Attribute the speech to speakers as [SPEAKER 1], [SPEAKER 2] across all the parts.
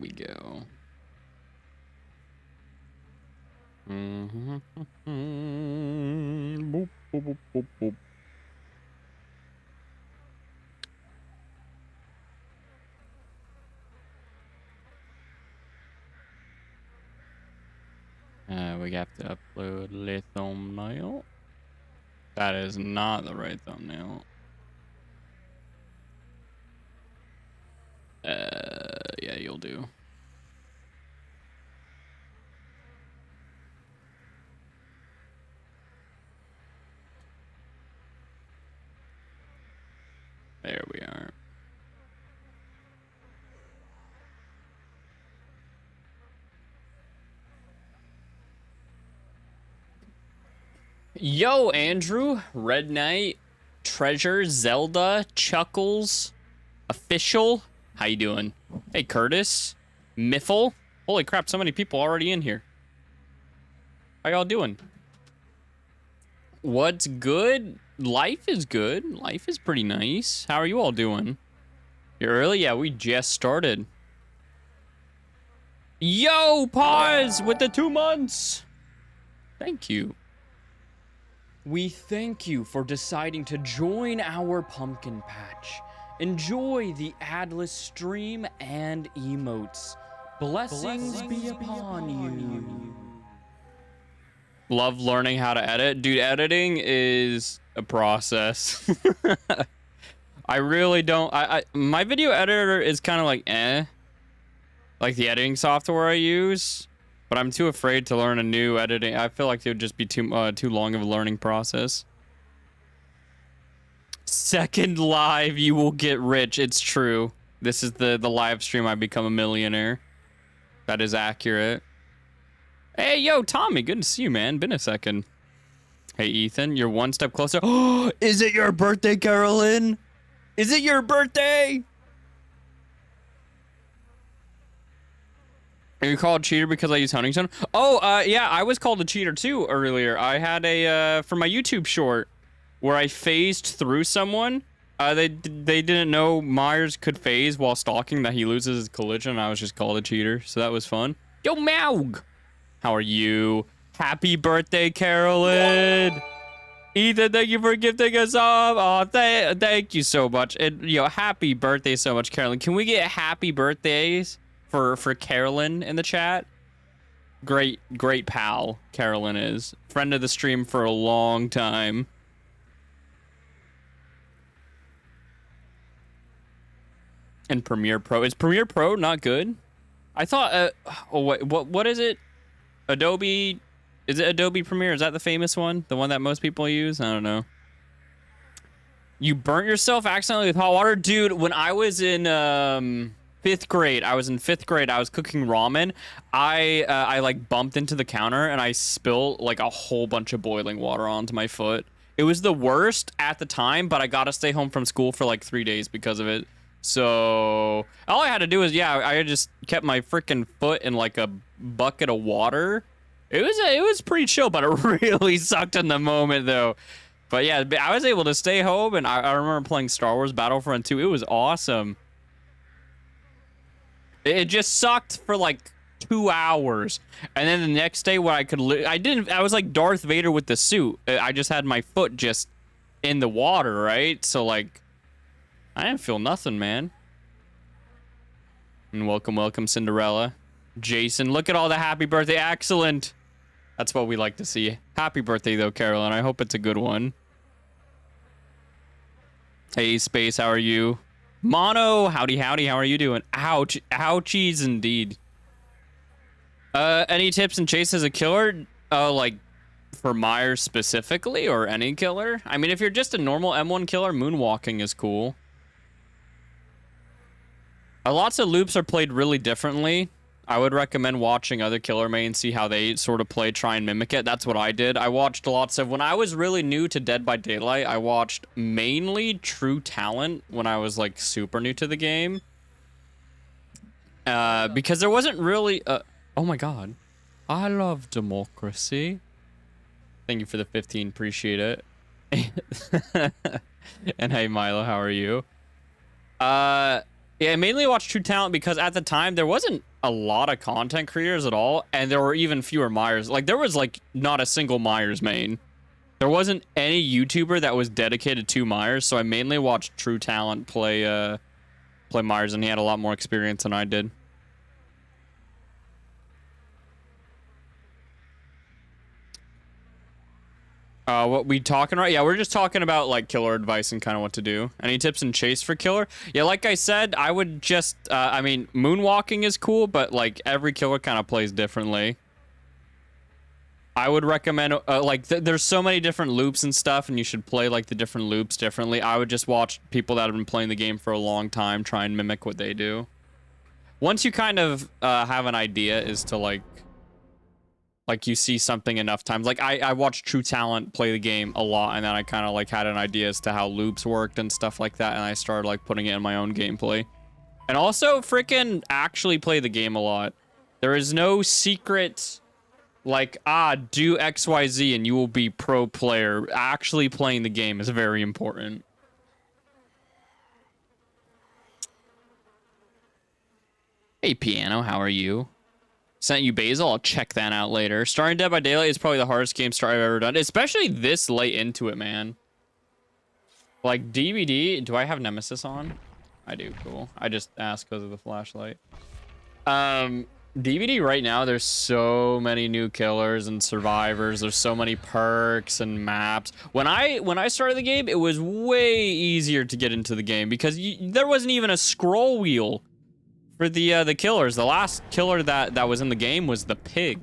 [SPEAKER 1] we go. Boop, boop, boop, boop, boop. We have to upload the thumbnail. That is not the right thumbnail. Yeah, you'll do. There we are. Yo, Andrew, Red Knight, Treasure, Zelda, Chuckles, Official. How you doing? Hey, Curtis, Miffle. Holy crap, so many people already in here. How y'all doing? What's good? Life is good. Life is pretty nice. How are you all doing? You're early? Yeah, we just started. Yo, pause with the 2 months. Thank you. We thank you for deciding to join our pumpkin patch. Enjoy the adless stream and emotes. Blessings be upon you. Love learning how to edit. Dude, editing is a process. I really don't. My video editor is kind of like like the editing software I use. But I'm too afraid to learn a new editing. I feel like it would just be too long of a learning process. Second live, you will get rich. It's true. This is the live stream I become a millionaire. That is accurate. Hey, yo, Tommy. Good to see you, man. Been a second. Hey, Ethan. You're one step closer. Oh, is it your birthday, Carolyn? Is it your birthday? Are you called cheater because I use Huntington? Oh, yeah, I was called a cheater too earlier. I had a, for my YouTube short where I phased through someone. They didn't know Myers could phase while stalking, that he loses his collision. I was just called a cheater, so that was fun. Yo, Maug! How are you? Happy birthday, Carolyn! Ethan, thank you for gifting us off. Oh, thank you so much. And, yo, happy birthday so much, Carolyn. Can we get happy birthdays for Carolyn in the chat? Great pal Carolyn is. Friend of the stream for a long time. And Premiere Pro. Is Premiere Pro not good? I thought oh wait, what is it? Adobe, is it Adobe Premiere? Is that the famous one? The one that most people use? I don't know. You burnt yourself accidentally with hot water? Dude, when I was in 5th grade, I was cooking ramen. I like bumped into the counter and I spilled like a whole bunch of boiling water onto my foot. It was the worst at the time, but I got to stay home from school for like 3 days because of it. So all I had to do is, yeah, I just kept my freaking foot in like a bucket of water. It was pretty chill, but it really sucked in the moment though. But yeah, I was able to stay home, and I remember playing Star Wars Battlefront 2. It was awesome. It just sucked for like 2 hours, and then the next day when I was like Darth Vader with the suit. I just had my foot just in the water, right? So like, I didn't feel nothing, man. And welcome, Cinderella. Jason, look at all the happy birthday. Excellent. That's what we like to see. Happy birthday, though, Carolyn. I hope it's a good one. Hey, Space, how are you? Mono, howdy. How are you doing? Ouch. Ouchies, indeed. Any tips and chase as a killer? Like, for Myers specifically, or any killer? I mean, if you're just a normal M1 killer, moonwalking is cool. Lots of loops are played really differently. I would recommend watching other killer mains, see how they sort of play, try and mimic it. That's what I did. I watched lots of, when I was really new to Dead by Daylight, I watched mainly True Talent when I was like super new to the game. Because there wasn't really, oh my God. I love democracy. Thank you for the 15, appreciate it. And hey Milo, how are you? Yeah, I mainly watched True Talent because at the time there wasn't a lot of content creators at all, and there were even fewer Myers. Like, there was, like, not a single Myers main. There wasn't any YouTuber that was dedicated to Myers, so I mainly watched True Talent play Myers, and he had a lot more experience than I did. What we talking about? Yeah, we're just talking about, like, killer advice and kind of what to do. Any tips and chase for killer? Yeah, like I said, I would just, I mean, moonwalking is cool, but, like, every killer kind of plays differently. I would recommend, there's so many different loops and stuff, and you should play, like, the different loops differently. I would just watch people that have been playing the game for a long time, try and mimic what they do. Once you kind of have an idea as to, like you see something enough times. Like, I watched True Talent play the game a lot, and then I kind of, like, had an idea as to how loops worked and stuff like that, and I started, like, putting it in my own gameplay. And also, freaking actually play the game a lot. There is no secret, like, do XYZ and you will be pro player. Actually playing the game is very important. Hey, Piano, how are you? Sent you Basil. I'll check that out later. Starting Dead by Daylight is probably the hardest game start I've ever done, especially this late into it, man. Like, DVD. Do I have Nemesis on? I do. Cool. I just asked because of the flashlight. DVD right now, there's so many new killers and survivors. There's so many perks and maps. When I started the game, it was way easier to get into the game because there wasn't even a scroll wheel for the killers. The last killer that was in the game was the pig.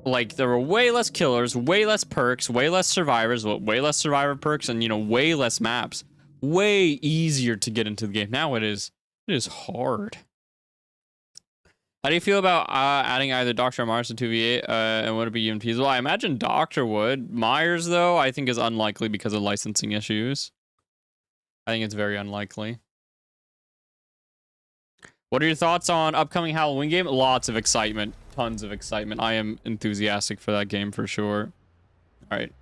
[SPEAKER 1] Like, there were way less killers, way less perks, way less survivors, way less survivor perks, and, you know, way less maps. Way easier to get into the game. Now it is hard. How do you feel about adding either Dr. or Myers to 2v8, and would it be even feasible? I imagine Doctor would. Myers, though, I think is unlikely because of licensing issues. I think it's very unlikely. What are your thoughts on upcoming Halloween game? Lots of excitement. Tons of excitement. I am enthusiastic for that game for sure. All right.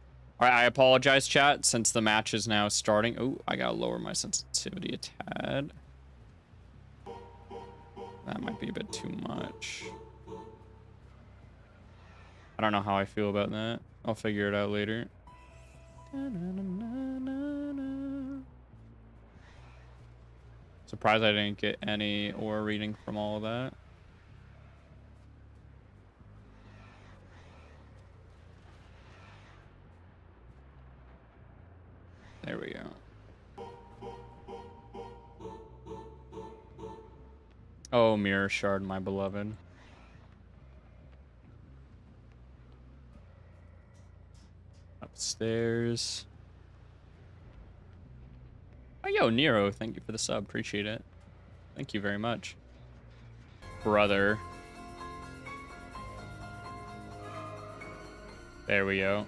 [SPEAKER 1] I apologize, chat, since the match is now starting. Oh, I gotta lower my sensitivity a tad. That might be a bit too much. I don't know how I feel about that. I'll figure it out later. Surprised I didn't get any aura reading from all of that. There we go. Oh, Mirror Shard, my beloved. Upstairs. Oh, yo, Nero, thank you for the sub. Appreciate it. Thank you very much. Brother. There we go.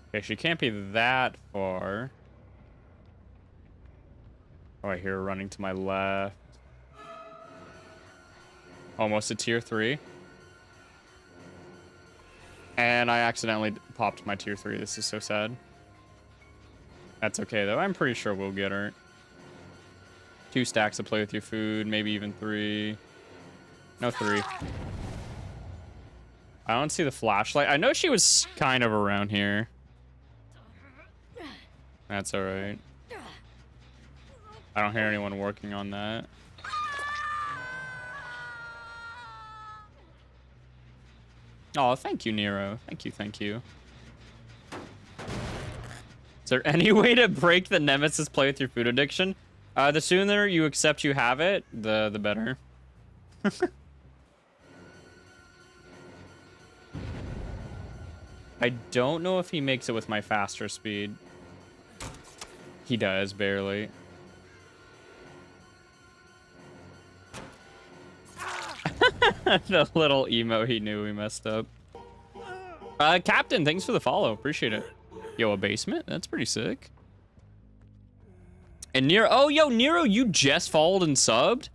[SPEAKER 1] Okay, she can't be that far. Oh, I hear her running to my left. Almost a tier 3. And I accidentally popped my tier 3. This is so sad. That's okay, though. I'm pretty sure we'll get her. 2 stacks to play with your food, maybe even 3. No, 3. I don't see the flashlight. I know she was kind of around here. That's alright. I don't hear anyone working on that. Oh, thank you, Nero. Thank you, thank you. Is there any way to break the Nemesis play with your food addiction? The sooner you accept you have it, the better. I don't know if he makes it with my faster speed. He does, barely. The little emo, he knew we messed up. Captain, thanks for the follow. Appreciate it. Yo, a basement? That's pretty sick. And Nero, oh, yo, Nero, you just followed and subbed?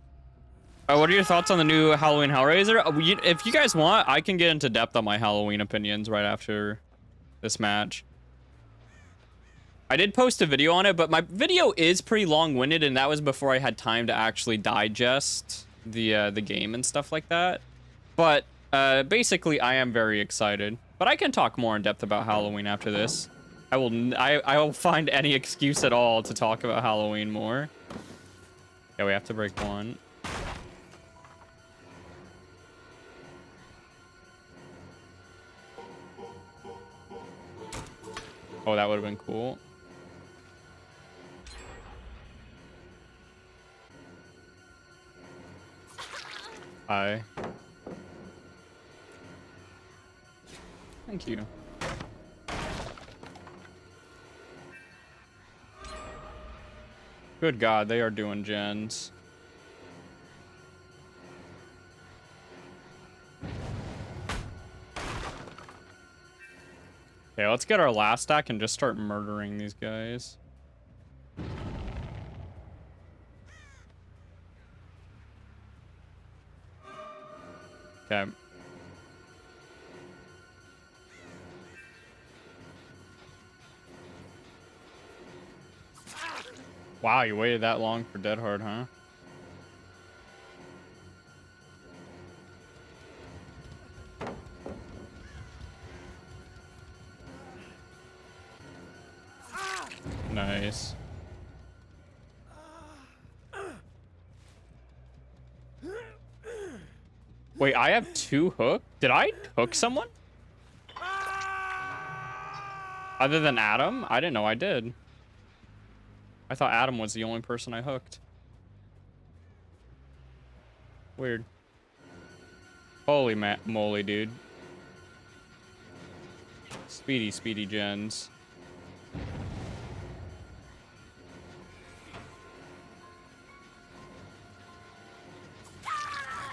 [SPEAKER 1] What are your thoughts on the new Halloween Hellraiser? If you guys want, I can get into depth on my Halloween opinions right after this match. I did post a video on it, but my video is pretty long-winded, and that was before I had time to actually digest the game and stuff like that. But basically, I am very excited. But I can talk more in depth about Halloween after this. I will find any excuse at all to talk about Halloween more. Yeah, we have to break one. Oh, that would have been cool. Hi. Thank you. Good God, they are doing gens. Okay, let's get our last stack and just start murdering these guys. Okay. Wow, you waited that long for Dead Hard, huh? Nice. Wait, I have 2 hook? Did I hook someone? Other than Adam? I didn't know I did. I thought Adam was the only person I hooked. Weird. Holy moly, dude. Speedy gens.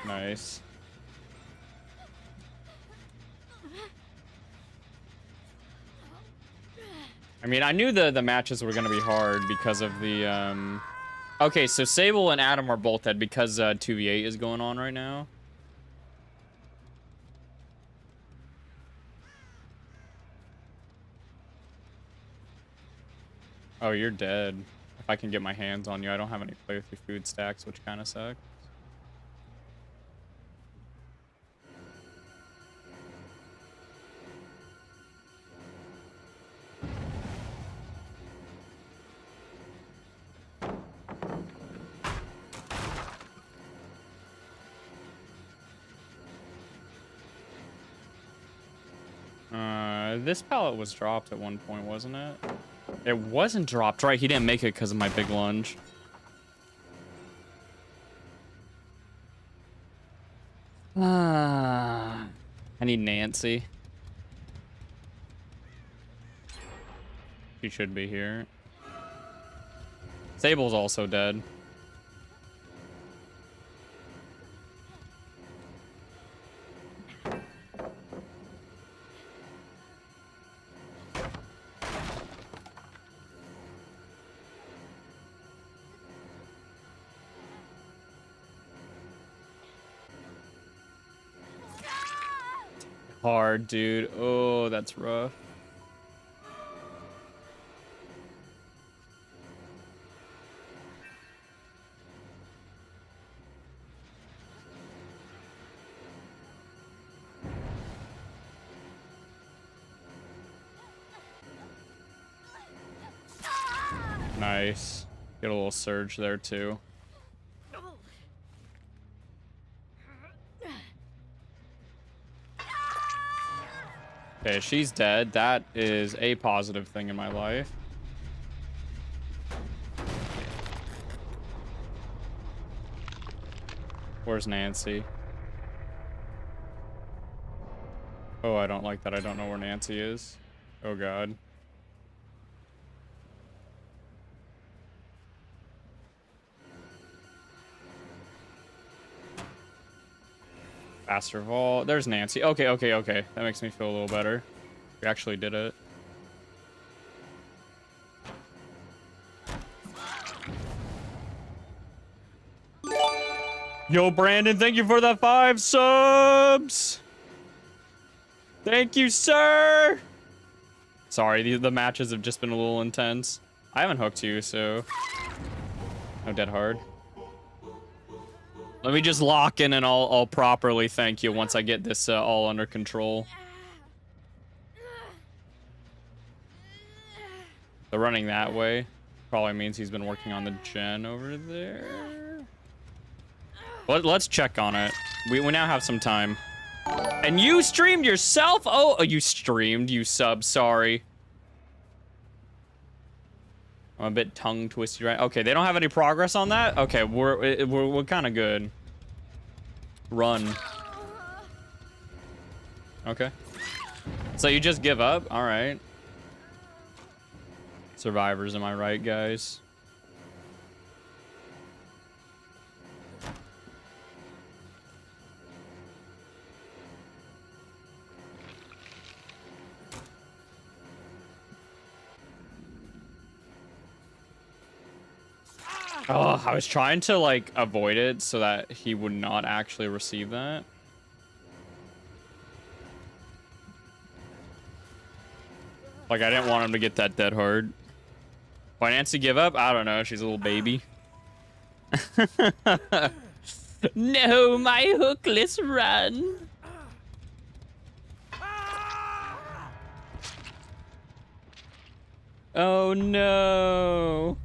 [SPEAKER 1] Nice. I mean, I knew the matches were gonna be hard because of the Okay, so Sable and Adam are both dead because 2v8 is going on right now. Oh, you're dead. If I can get my hands on you, I don't have any play with your food stacks, which kind of sucks. This pallet was dropped at one point, wasn't it? It wasn't dropped, right? He didn't make it because of my big lunge. I need Nancy. She should be here. Sable's also dead. Hard, dude. Oh, that's rough. Nice. Get a little surge there too. Okay, she's dead. That is a positive thing in my life. Where's Nancy? Oh, I don't like that. I don't know where Nancy is. Oh, God. Faster vault. There's Nancy. Okay. That makes me feel a little better. We actually did it. Yo, Brandon, thank you for the 5 subs. Thank you, sir. Sorry, the matches have just been a little intense. I haven't hooked you, so no dead hard. Let me just lock in and I'll properly thank you once I get this all under control. So running that way probably means he's been working on the gen over there. Let's check on it. We now have some time. And you streamed yourself? Oh, you streamed, you sub, sorry. I'm a bit tongue twisted, right? Okay, they don't have any progress on that? Okay, we're kind of good. Run. Okay. So you just give up? All right. Survivors, am I right, guys? Oh, I was trying to, like, avoid it so that he would not actually receive that. Like, I didn't want him to get that dead hard. Why Nancy give up? I don't know. She's a little baby. No, my hookless run. Oh, no.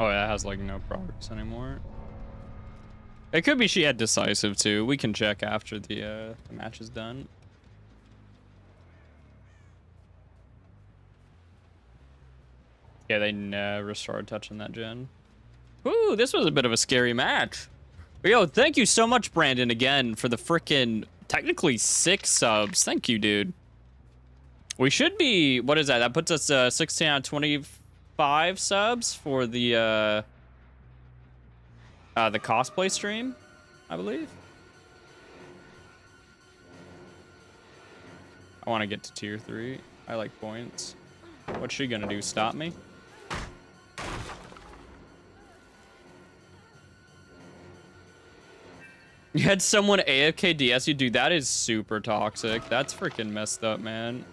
[SPEAKER 1] Oh, yeah, it has, like, no progress anymore. It could be she had decisive, too. We can check after the match is done. Yeah, they never started touching that gen. Ooh, this was a bit of a scary match. Yo, thank you so much, Brandon, again, for the frickin' technically 6 subs. Thank you, dude. We should be... What is that? That puts us 16 out of 25 subs for the cosplay stream, I believe. I want to get to tier 3. I like points. What's she gonna do? Stop me? You had someone AFK DS you? Dude, that is super toxic. That's freaking messed up, man.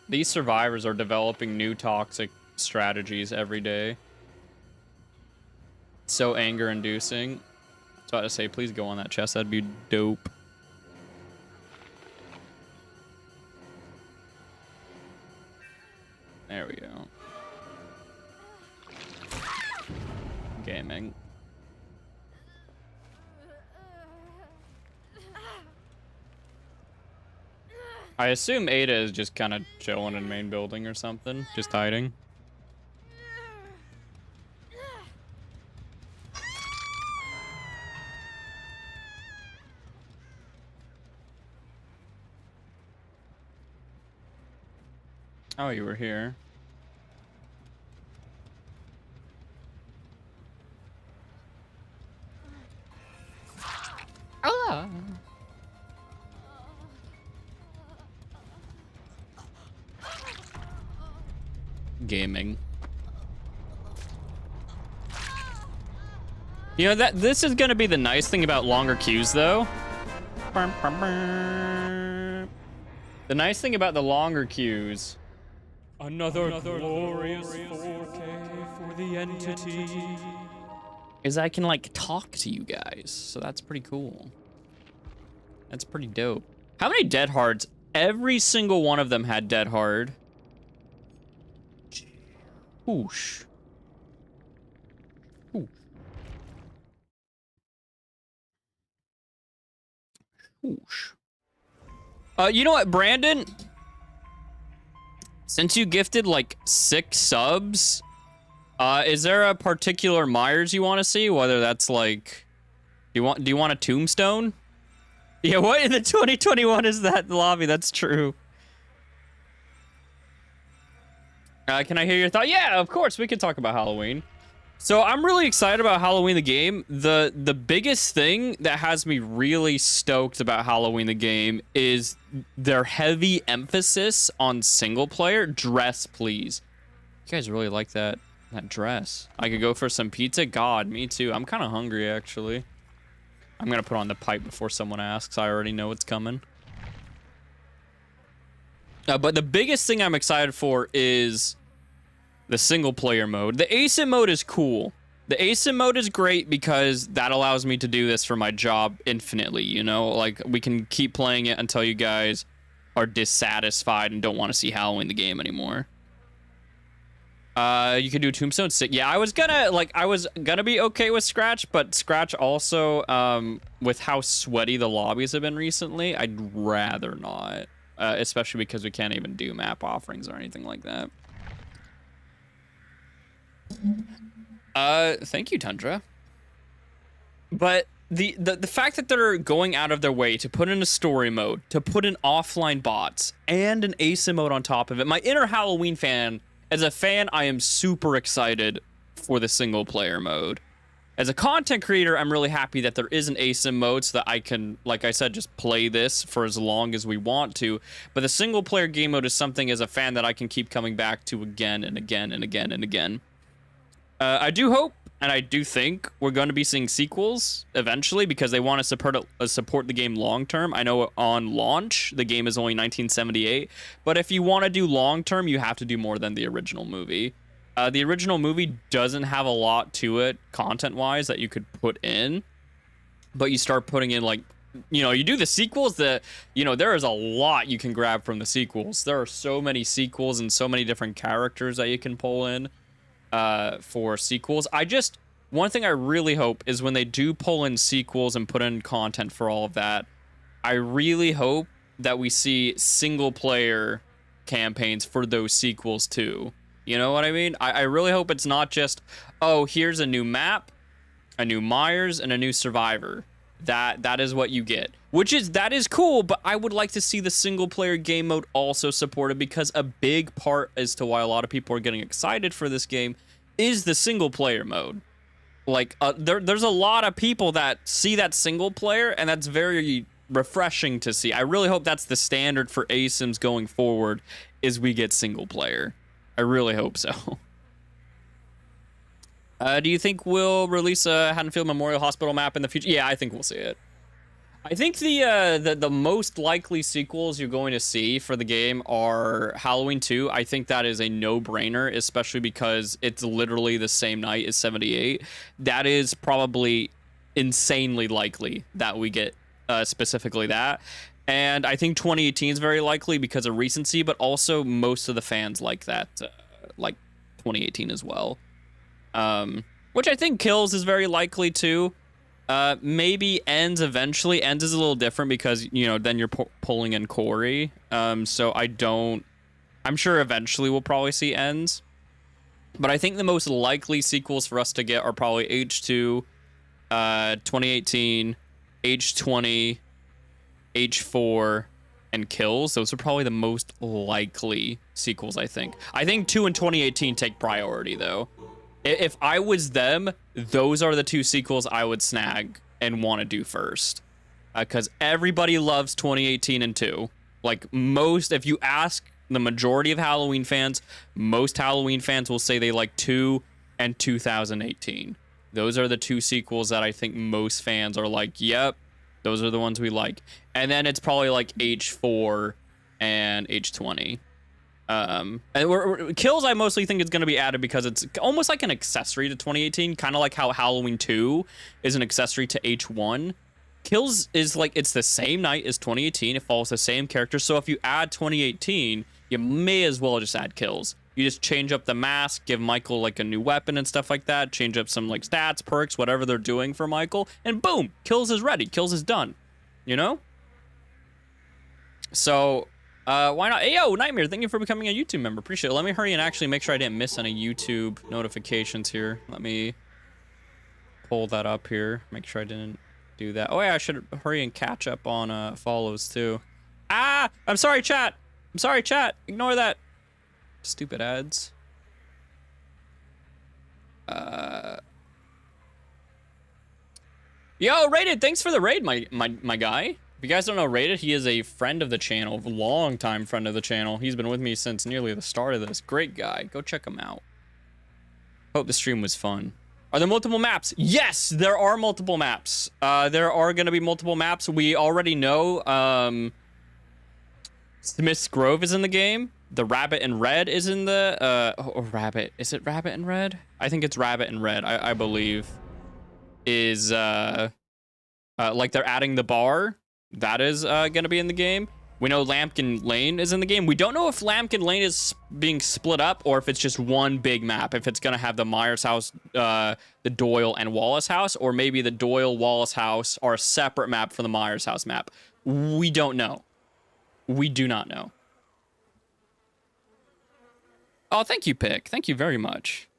[SPEAKER 1] These survivors are developing new toxic strategies every day. So anger-inducing. I was about to say, please go on that chest. That'd be dope. There we go. Gaming. I assume Ada is just kind of chilling in main building or something. Just hiding. Oh, you were here. Ah. Gaming. You know, this is gonna be the nice thing about longer queues, though. The nice thing about the longer queues. Another glorious 4K for the entity. Is I can, like, talk to you guys, so that's pretty cool. That's pretty dope. How many dead hards? Every single one of them had dead hard. Whoosh. Whoosh. Whoosh. You know what, Brandon? Since you gifted like 6 subs, is there a particular Myers you want to see? Whether that's like, do you want a tombstone? Yeah, what in the 2021 is that lobby? That's true. Can I hear your thought? Yeah, of course, we can talk about Halloween. So I'm really excited about Halloween the game. The biggest thing that has me really stoked about Halloween the game is their heavy emphasis on single player. Dress, please. You guys really like that. That dress. I could go for some pizza. God, me too. I'm kind of hungry, actually. I'm going to put on the pipe before someone asks. I already know it's coming. But the biggest thing I'm excited for is the single player mode. The ASIM mode is cool. The ASIM mode is great because that allows me to do this for my job infinitely, you know? Like, we can keep playing it until you guys are dissatisfied and don't want to see Halloween the game anymore. You can do Tombstone 6. Yeah, I was gonna be okay with Scratch, but Scratch also, with how sweaty the lobbies have been recently, I'd rather not. Especially because we can't even do map offerings or anything like that. Thank you, Tundra. But the fact that they're going out of their way to put in a story mode, to put in offline bots, and an ASIM mode on top of it, my inner Halloween fan, as a fan, I am super excited for the single player mode. As a content creator, I'm really happy that there is an ASIM mode so that I can, like I said, just play this for as long as we want to. But the single player game mode is something as a fan that I can keep coming back to again and again and again and again. I do hope, and I do think, we're going to be seeing sequels eventually because they want to support the game long term. I know on launch, the game is only 1978, but if you want to do long term, you have to do more than the original movie. The original movie doesn't have a lot to it, content-wise, that you could put in. But you start putting in, like, you know, you do the sequels, there is a lot you can grab from the sequels. There are so many sequels and so many different characters that you can pull in for sequels. One thing I really hope is when they do pull in sequels and put in content for all of that, I really hope that we see single-player campaigns for those sequels, too. You know what I mean? I really hope it's not just, oh, here's a new map, a new Myers, and a new Survivor. That is what you get. That is cool, but I would like to see the single-player game mode also supported because a big part as to why a lot of people are getting excited for this game is the single-player mode. Like, there's a lot of people that see that single-player, and that's very refreshing to see. I really hope that's the standard for ASIMs going forward, is we get single-player. I really hope so. Do you think we'll release a Haddonfield Memorial Hospital map in the future? Yeah, I think we'll see it. I think the most likely sequels you're going to see for the game are Halloween 2. I think that is a no-brainer, especially because it's literally the same night as 78. That is probably insanely likely that we get specifically that. And I think 2018 is very likely because of recency, but also most of the fans like that, like 2018 as well. Which I think Kills is very likely too. Maybe Ends eventually. Ends is a little different because, you know, then you're pulling in Corey. I'm sure eventually we'll probably see Ends. But I think the most likely sequels for us to get are probably H2, 2018, H20, H4, and Kills. Those are probably the most likely sequels, I think. I think 2 and 2018 take priority, though. If I was them, those are the two sequels I would snag and want to do first. Because everybody loves 2018 and 2. Like, if you ask the majority of Halloween fans, most Halloween fans will say they like 2 and 2018. Those are the two sequels that I think most fans are like, yep, those are the ones we like. And then it's probably like H4 and H20. And Kills I mostly think is going to be added because it's almost like an accessory to 2018, kind of like how Halloween 2 is an accessory to H1. Kills is like, it's the same night as 2018. It follows the same character. So if you add 2018, you may as well just add Kills. You just change up the mask, give Michael like a new weapon and stuff like that, change up some like stats, perks, whatever they're doing for Michael, and boom, Kills is ready. Kills is done. You know? So, why not? Hey, yo, Nightmare, thank you for becoming a YouTube member. Appreciate it. Let me hurry and actually make sure I didn't miss any YouTube notifications here. Let me pull that up here. Make sure I didn't do that. Oh, yeah, I should hurry and catch up on follows, too. Ah! I'm sorry, chat. I'm sorry, chat. Ignore that. Stupid ads. Yo, Rated, thanks for the raid, my guy. If you guys don't know Rated, he is a friend of the channel, a long-time friend of the channel. He's been with me since nearly the start of this. Great guy. Go check him out. Hope the stream was fun. Are there multiple maps? Yes, there are multiple maps. There are going to be multiple maps. We already know Smith's Grove is in the game. The Rabbit in Red is in the... Rabbit. Is it Rabbit in Red? I think it's Rabbit in Red, I believe. Is, like they're adding the bar. That is going to be in the game. We know Lampkin Lane is in the game. We don't know if Lampkin Lane is being split up or if it's just one big map. If it's going to have the Myers house, the Doyle, and Wallace house, or maybe the Doyle, Wallace house are a separate map from the Myers house map. We don't know. We do not know. Oh, thank you, Pick. Thank you very much.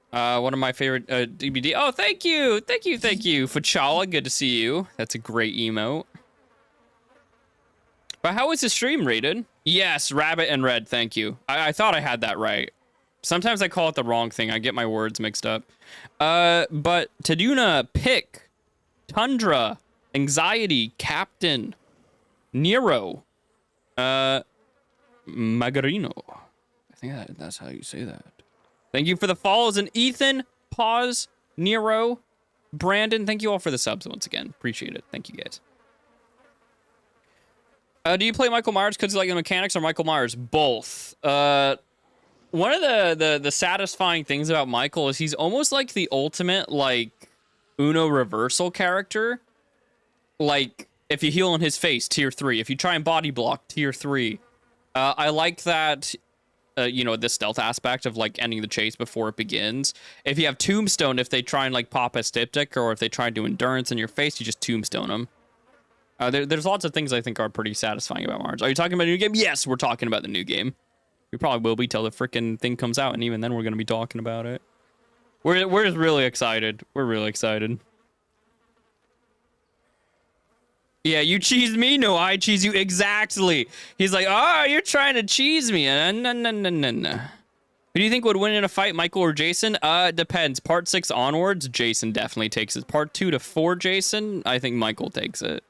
[SPEAKER 1] One of my favorite DBD. Oh, thank you. Thank you. Thank you. Fachala, good to see you. That's a great emote. But how was the stream rated? Yes, Rabbit and Red, thank you. I thought I had that right. Sometimes I call it the wrong thing. I get my words mixed up. But Taduna, Pick, Tundra, Anxiety, Captain, Nero, Magarino. I think that's how you say that. Thank you for the follows. And Ethan, Pause, Nero, Brandon, thank you all for the subs once again. Appreciate it. Thank you, guys. Do you play Michael Myers because you like the mechanics or Michael Myers? Both. One of the satisfying things about Michael is he's almost like the ultimate, like, Uno reversal character. Like, if you heal on his face, tier 3. If you try and body block, tier 3. I like that, you know, the stealth aspect of, like, ending the chase before it begins. If you have Tombstone, if they try and, like, pop a styptic, or if they try and do endurance in your face, you just Tombstone them. There's lots of things I think are pretty satisfying about Mars. Are you talking about a new game? Yes, we're talking about the new game. We probably will be till the freaking thing comes out, and even then we're going to be talking about it. We're just really excited. We're really excited. Yeah, you cheese me? No, I cheese you. Exactly. He's like, oh, you're trying to cheese me. No. Who do you think would win in a fight, Michael or Jason? Depends. Part 6 onwards, Jason definitely takes it. Part 2 to 4, Jason, I think Michael takes it.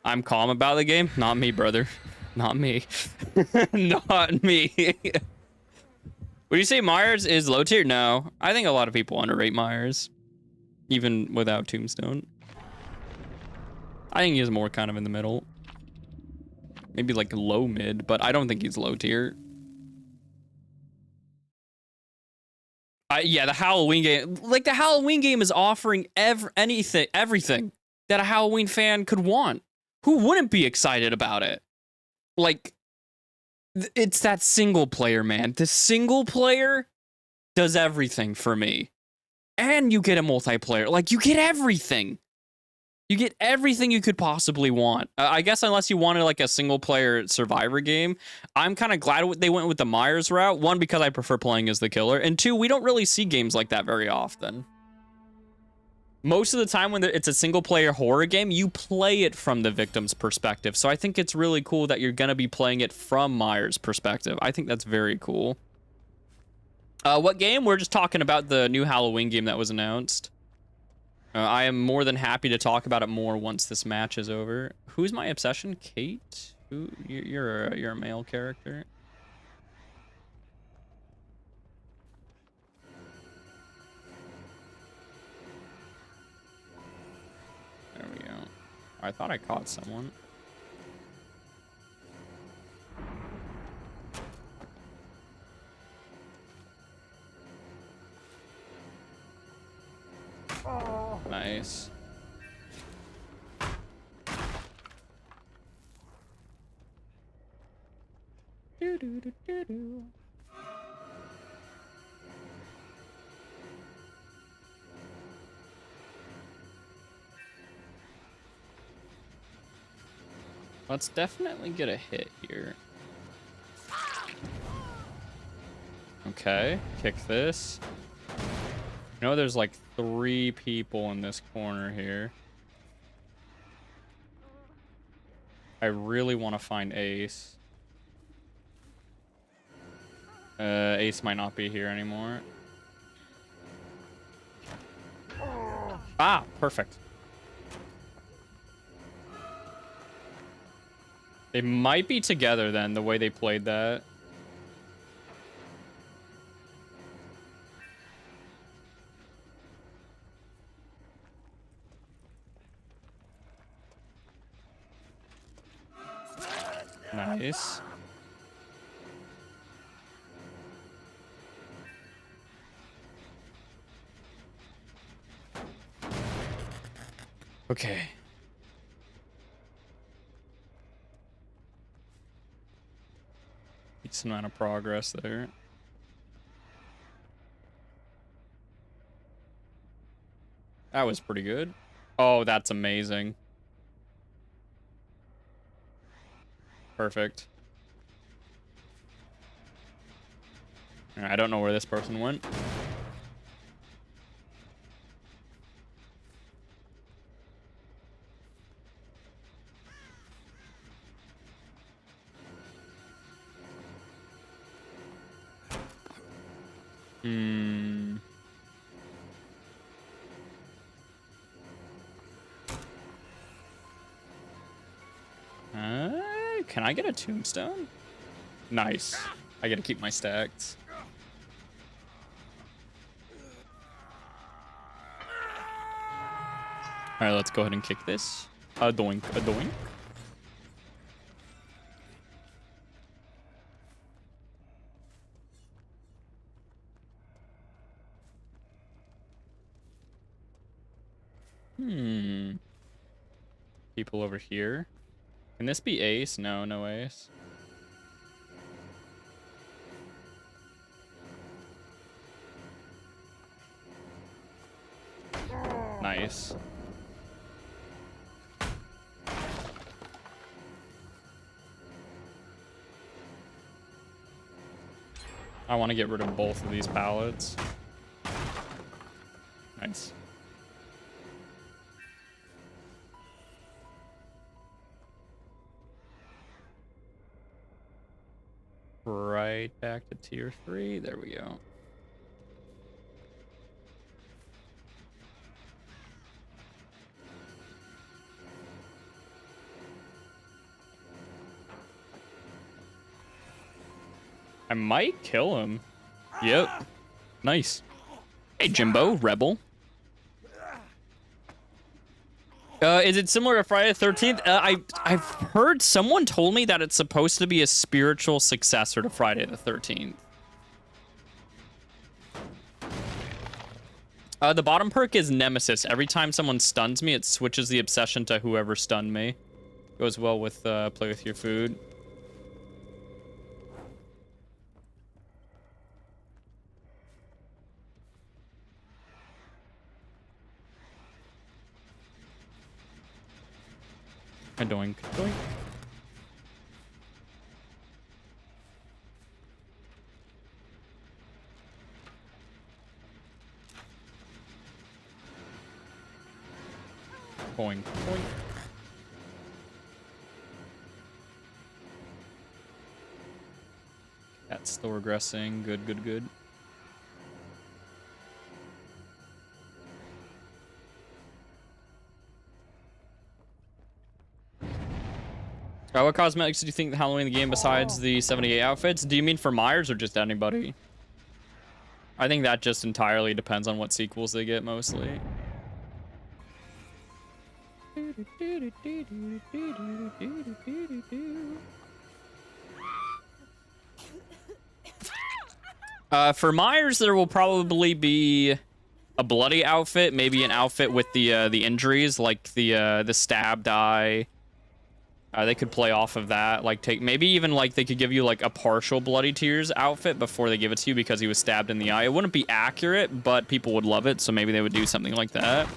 [SPEAKER 1] I'm calm about the game. Not me, brother. Not me. Not me. Would you say Myers is low tier? No. I think a lot of people underrate Myers. Even without Tombstone. I think he's more kind of in the middle. Maybe like low mid, but I don't think he's low tier. Yeah, the Halloween game. Like, the Halloween game is offering everything that a Halloween fan could want. Who wouldn't be excited about it? Like, it's that single player, man. The single player does everything for me. And you get a multiplayer. Like, you get everything. You get everything you could possibly want. I guess unless you wanted, like, a single player survivor game. I'm kind of glad they went with the Myers route. One, because I prefer playing as the killer. And two, we don't really see games like that very often. Most of the time when it's a single-player horror game, you play it from the victim's perspective. So I think it's really cool that you're going to be playing it from Myers' perspective. I think that's very cool. What game? We're just talking about the new Halloween game that was announced. I am more than happy to talk about it more once this match is over. Who's my obsession? Kate? Who? You're a male character. There we go. I thought I caught someone. Oh. Nice. Do, do, do, do, do. Let's definitely get a hit here. Okay, kick this. You know, there's like 3 people in this corner here. I really want to find Ace. Ace might not be here anymore. Ah, perfect. They might be together then, the way they played that. Nice. Okay. Decent amount of progress there. That was pretty good. Oh, that's amazing. Perfect. I don't know where this person went. Can I get a tombstone? Nice. I gotta keep my stacks. All right, let's go ahead and kick this. A doink, a doink. People over here. Can this be ace? No, no ace. Nice. I want to get rid of both of these pallets. Nice. Right back to tier 3. There we go. I might kill him. Yep. Nice. Hey, Jimbo, Rebel. Is it similar to Friday the 13th? I've heard someone told me that it's supposed to be a spiritual successor to Friday the 13th. The bottom perk is Nemesis. Every time someone stuns me, it switches the obsession to whoever stunned me. Goes well with play with your food. A doink, doink. Boink, boink. That's still regressing. Good, good, good. What cosmetics do you think the Halloween in the game besides the 78 outfits? Do you mean for Myers or just anybody? I think that just entirely depends on what sequels they get mostly. For Myers, there will probably be a bloody outfit, maybe an outfit with the injuries, like the stabbed eye. They could play off of that, like maybe even like they could give you like a partial Bloody Tears outfit before they give it to you because he was stabbed in the eye. It wouldn't be accurate, but people would love it, so maybe they would do something like that.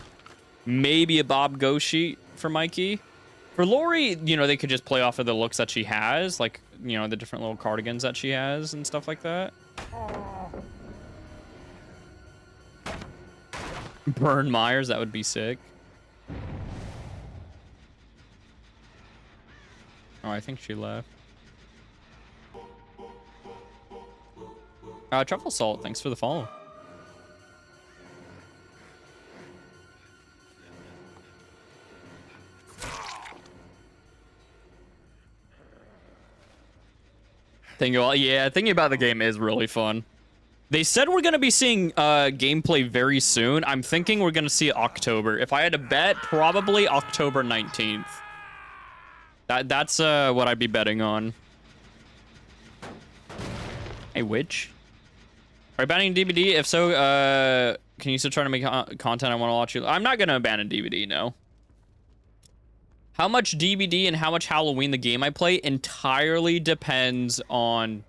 [SPEAKER 1] Maybe a Bob Go sheet for Mikey. For Lori, you know, they could just play off of the looks that she has, like, you know, the different little cardigans that she has and stuff like that. Burn Myers, that would be sick. Oh, I think she left. Truffle Salt, thanks for the follow. Yeah, thinking about the game is really fun. They said we're going to be seeing gameplay very soon. I'm thinking we're going to see it October. If I had to bet, probably October 19th. That's what I'd be betting on. Hey, witch. Are you abandoning DVD? If so, can you still try to make content? I want to watch you. I'm not gonna abandon DVD, no. How much DVD and how much Halloween the game I play entirely depends on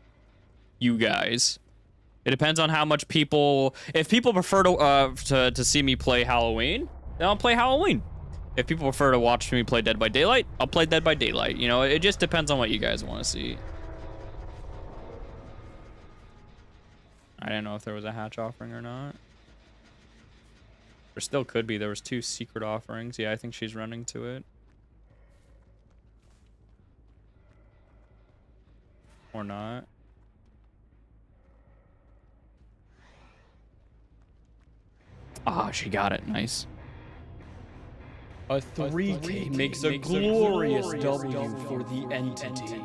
[SPEAKER 1] you guys. It depends on how much people... If people prefer to see me play Halloween, then I'll play Halloween. If people prefer to watch me play Dead by Daylight, I'll play Dead by Daylight. You know, it just depends on what you guys want to see. I didn't know if there was a hatch offering or not. There still could be. There was 2 secret offerings. Yeah, I think she's running to it. Or not. Ah, she got it. Nice.
[SPEAKER 2] A 3K makes a glorious W for the entity.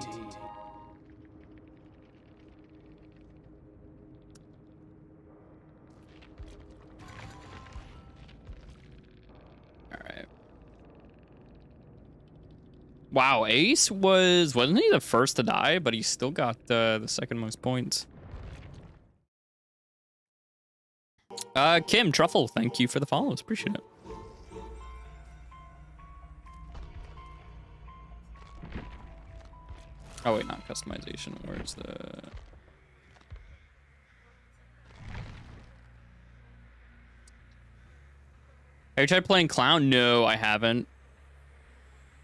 [SPEAKER 1] Alright. Wow, Ace wasn't he the first to die, but he still got the second most points. Kim Truffle, thank you for the follows. Appreciate it. Oh wait, not customization. Where's the... Have you tried playing Clown? No, I haven't.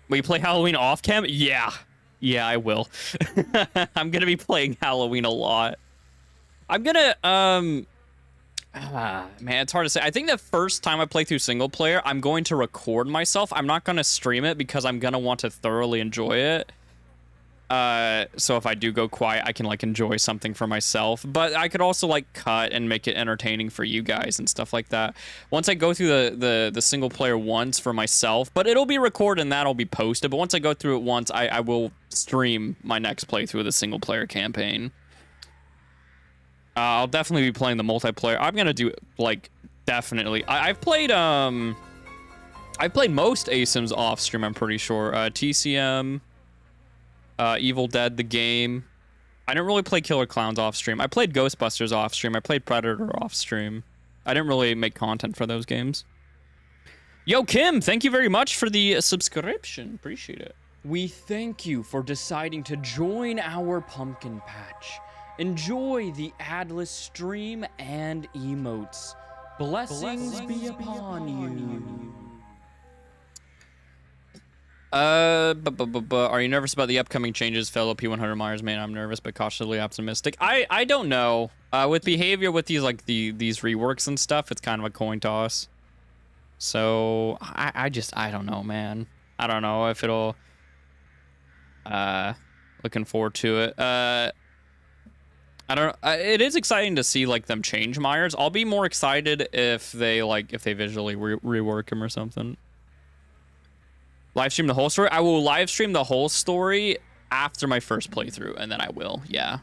[SPEAKER 1] Will you play Halloween off cam? Yeah. Yeah, I will. I'm gonna be playing Halloween a lot. I'm gonna, man, it's hard to say. I think the first time I play through single player, I'm going to record myself. I'm not gonna stream it because I'm gonna want to thoroughly enjoy it. So if I do go quiet, I can like enjoy something for myself, but I could also like cut and make it entertaining for you guys and stuff like that. Once I go through the single player once for myself, but it'll be recorded and that'll be posted. But once I go through it once, I will stream my next playthrough of the single player campaign. I'll definitely be playing the multiplayer. I'm gonna do like definitely. I've played most ASIMs off stream. I'm pretty sure. TCM. Evil Dead, the game. I didn't really play Killer Clowns off stream. I played Ghostbusters off stream. I played Predator off stream. I didn't really make content for those games. Yo, Kim, thank you very much for the subscription. Appreciate it.
[SPEAKER 2] We thank you for deciding to join our pumpkin patch. Enjoy the adless stream and emotes. Blessings be upon you.
[SPEAKER 1] Are you nervous about the upcoming changes, fellow P100 Myers? Man, I'm nervous, but cautiously optimistic. I don't know. With behavior, with these like these reworks and stuff, it's kind of a coin toss. So I don't know, man. I don't know if it'll. Looking forward to it. I don't. It is exciting to see like them change Myers. I'll be more excited if they visually rework him or something. Live stream the whole story? I will live stream the whole story after my first playthrough, and then I will, yeah.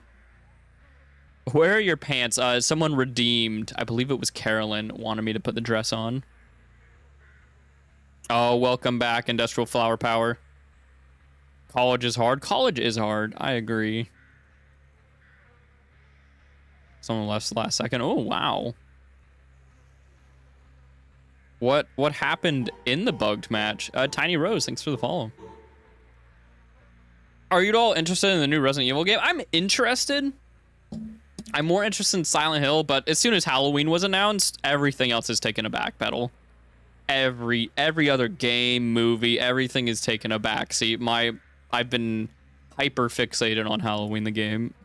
[SPEAKER 1] Where are your pants? Someone redeemed, I believe it was Carolyn, wanted me to put the dress on. Oh, welcome back, Industrial Flower Power. College is hard. College is hard. I agree. Someone left last second. Oh, wow. What happened in the bugged match? Tiny Rose, thanks for the follow. Are you at all interested in the new Resident Evil game? I'm interested. I'm more interested in Silent Hill, but as soon as Halloween was announced, everything else is taken a backpedal. Every other game, movie, everything is taken a backseat. I've been hyper fixated on Halloween the game.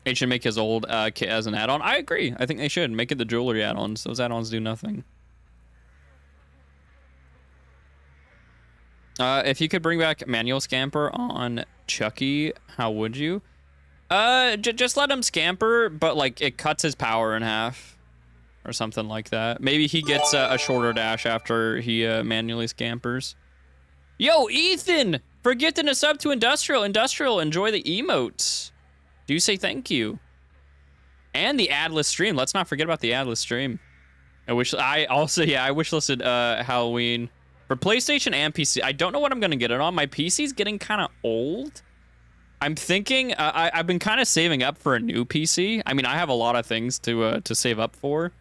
[SPEAKER 1] They should make his old kit as an add-on. I agree. I think they should make it the jewelry add-ons. Those add-ons do nothing. If you could bring back manual scamper on Chucky, how would you? Just let him scamper, but like it cuts his power in half or something like that. Maybe he gets a shorter dash after he manually scampers. Yo, Ethan, for gifting a sub to Industrial. Industrial, enjoy the emotes. Do say thank you. And the adless stream. Let's not forget about the adless stream. I wish listed Halloween For PlayStation and PC, I don't know what I'm going to get it on. My PC's getting kind of old. I'm thinking I've been kind of saving up for a new PC. I mean, I have a lot of things to save up for.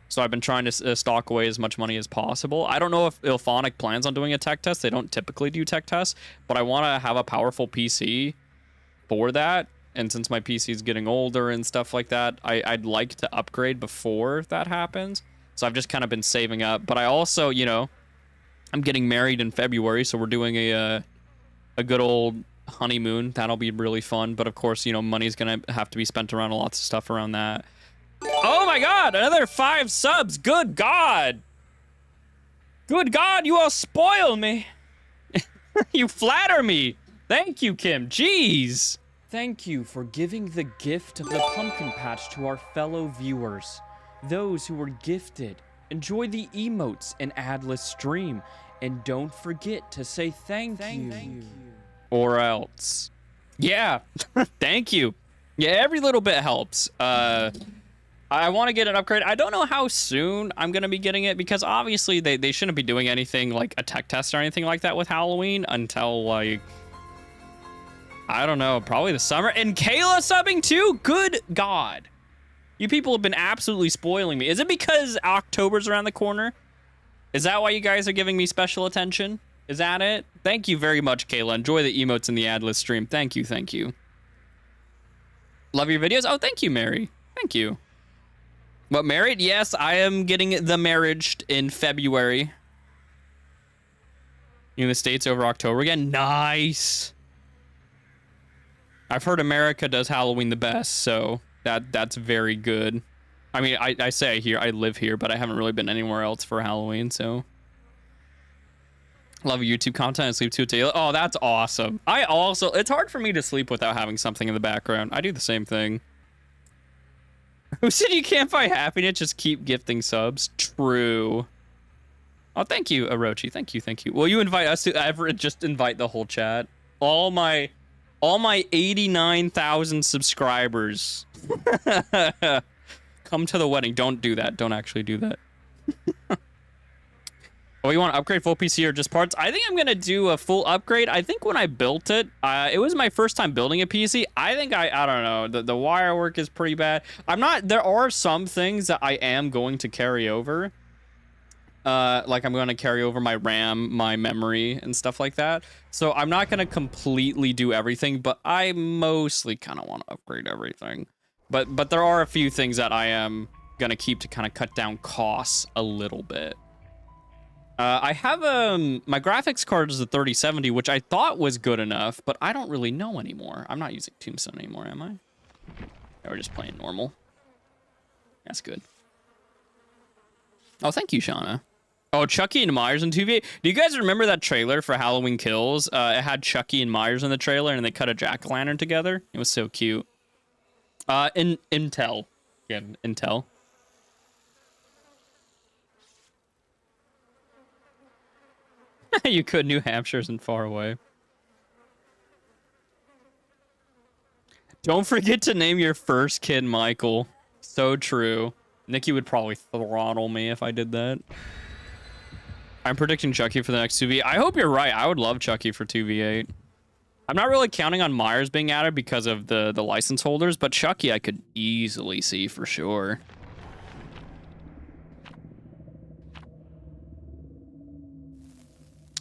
[SPEAKER 1] So I've been trying to stock away as much money as possible. I don't know if Ilphonic plans on doing a tech test. They don't typically do tech tests, but I want to have a powerful PC for that. And since my PC is getting older and stuff like that, I'd like to upgrade before that happens. So I've just kind of been saving up. But I also, you know, I'm getting married in February, so we're doing a good old honeymoon. That'll be really fun. But of course, you know, money's gonna have to be spent around lots of stuff around that. Oh my god, another 5 subs. Good god. Good god, you all spoil me. You flatter me. Thank you, Kim. Jeez.
[SPEAKER 2] Thank you for giving the gift of the pumpkin patch to our fellow viewers. Those who were gifted, enjoy the emotes and adless stream. And don't forget to say thank you.
[SPEAKER 1] Or else. Yeah. Thank you. Yeah, every little bit helps. I want to get an upgrade. I don't know how soon I'm going to be getting it because obviously they shouldn't be doing anything like a tech test or anything like that with Halloween until like, I don't know, probably the summer. And Kayla subbing too? Good God. You people have been absolutely spoiling me. Is it because October's around the corner? Is that why you guys are giving me special attention? Is that it? Thank you very much, Kayla. Enjoy the emotes in the adless stream. Thank you, thank you. Love your videos. Oh, thank you, Mary. Thank you. What, married? Yes, I am getting the marriage in February. In the States over October again. Nice. I've heard America does Halloween the best, so that's very good. I mean, I say I live here, but I haven't really been anywhere else for Halloween, so. Love YouTube content and sleep too. Oh, that's awesome. It's hard for me to sleep without having something in the background. I do the same thing. Who said you can't find happiness? Just keep gifting subs. True. Oh, thank you, Orochi. Thank you, thank you. Will you invite us to ever just invite the whole chat? All my 89,000 subscribers. Come to the wedding. Don't do that. Don't actually do that. Oh, you want to upgrade full PC or just parts? I think I'm going to do a full upgrade. I think when I built it, it was my first time building a PC. I think I don't know. The wire work is pretty bad. There are some things that I am going to carry over. Like I'm going to carry over my RAM, my memory and stuff like that. So I'm not going to completely do everything, but I mostly kind of want to upgrade everything. But there are a few things that I am going to keep to kind of cut down costs a little bit. I have my graphics card is the 3070, which I thought was good enough, but I don't really know anymore. I'm not using Tombstone anymore, am I? Yeah, we're just playing normal. That's good. Oh, thank you, Shauna. Oh, Chucky and Myers in 2v8. Do you guys remember that trailer for Halloween Kills? It had Chucky and Myers in the trailer, and they cut a jack-o'-lantern together. It was so cute. Intel. Yeah, Intel. You could. New Hampshire isn't far away. Don't forget to name your first kid Michael. So true. Nikki would probably throttle me if I did that. I'm predicting Chucky for the next 2v8. I hope you're right. I would love Chucky for 2v8. I'm not really counting on Myers being added because of the license holders, but Chucky I could easily see for sure.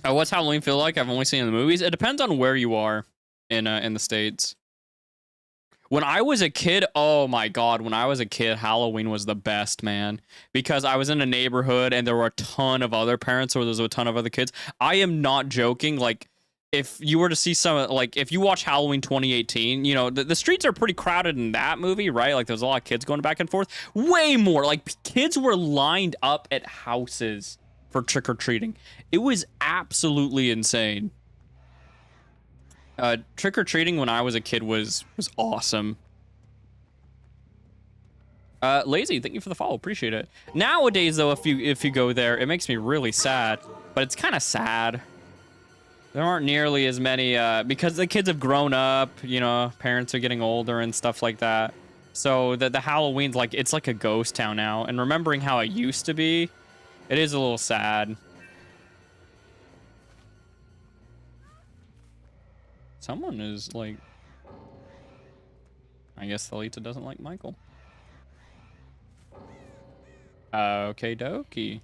[SPEAKER 1] What's Halloween feel like? I've only seen it in the movies. It depends on where you are in the States. When I was a kid, oh my God, when I was a kid, Halloween was the best, man. Because I was in a neighborhood and there were a ton of other parents or there was a ton of other kids. I am not joking. Like, if you were to see some, like, if you watch Halloween 2018, you know, the streets are pretty crowded in that movie, right? Like, there's a lot of kids going back and forth. Way more. Like, kids were lined up at houses for trick-or-treating. It was absolutely insane. Trick-or-treating when I was a kid was awesome. Lazy, thank you for the follow. Appreciate it. Nowadays, though, if you go there, it makes me really sad. But it's kind of sad. There aren't nearly as many, because the kids have grown up, you know, parents are getting older and stuff like that. So the Halloween's like, it's like a ghost town now. And remembering how it used to be, it is a little sad. Someone is like... I guess Thalita doesn't like Michael. Okay, dokie.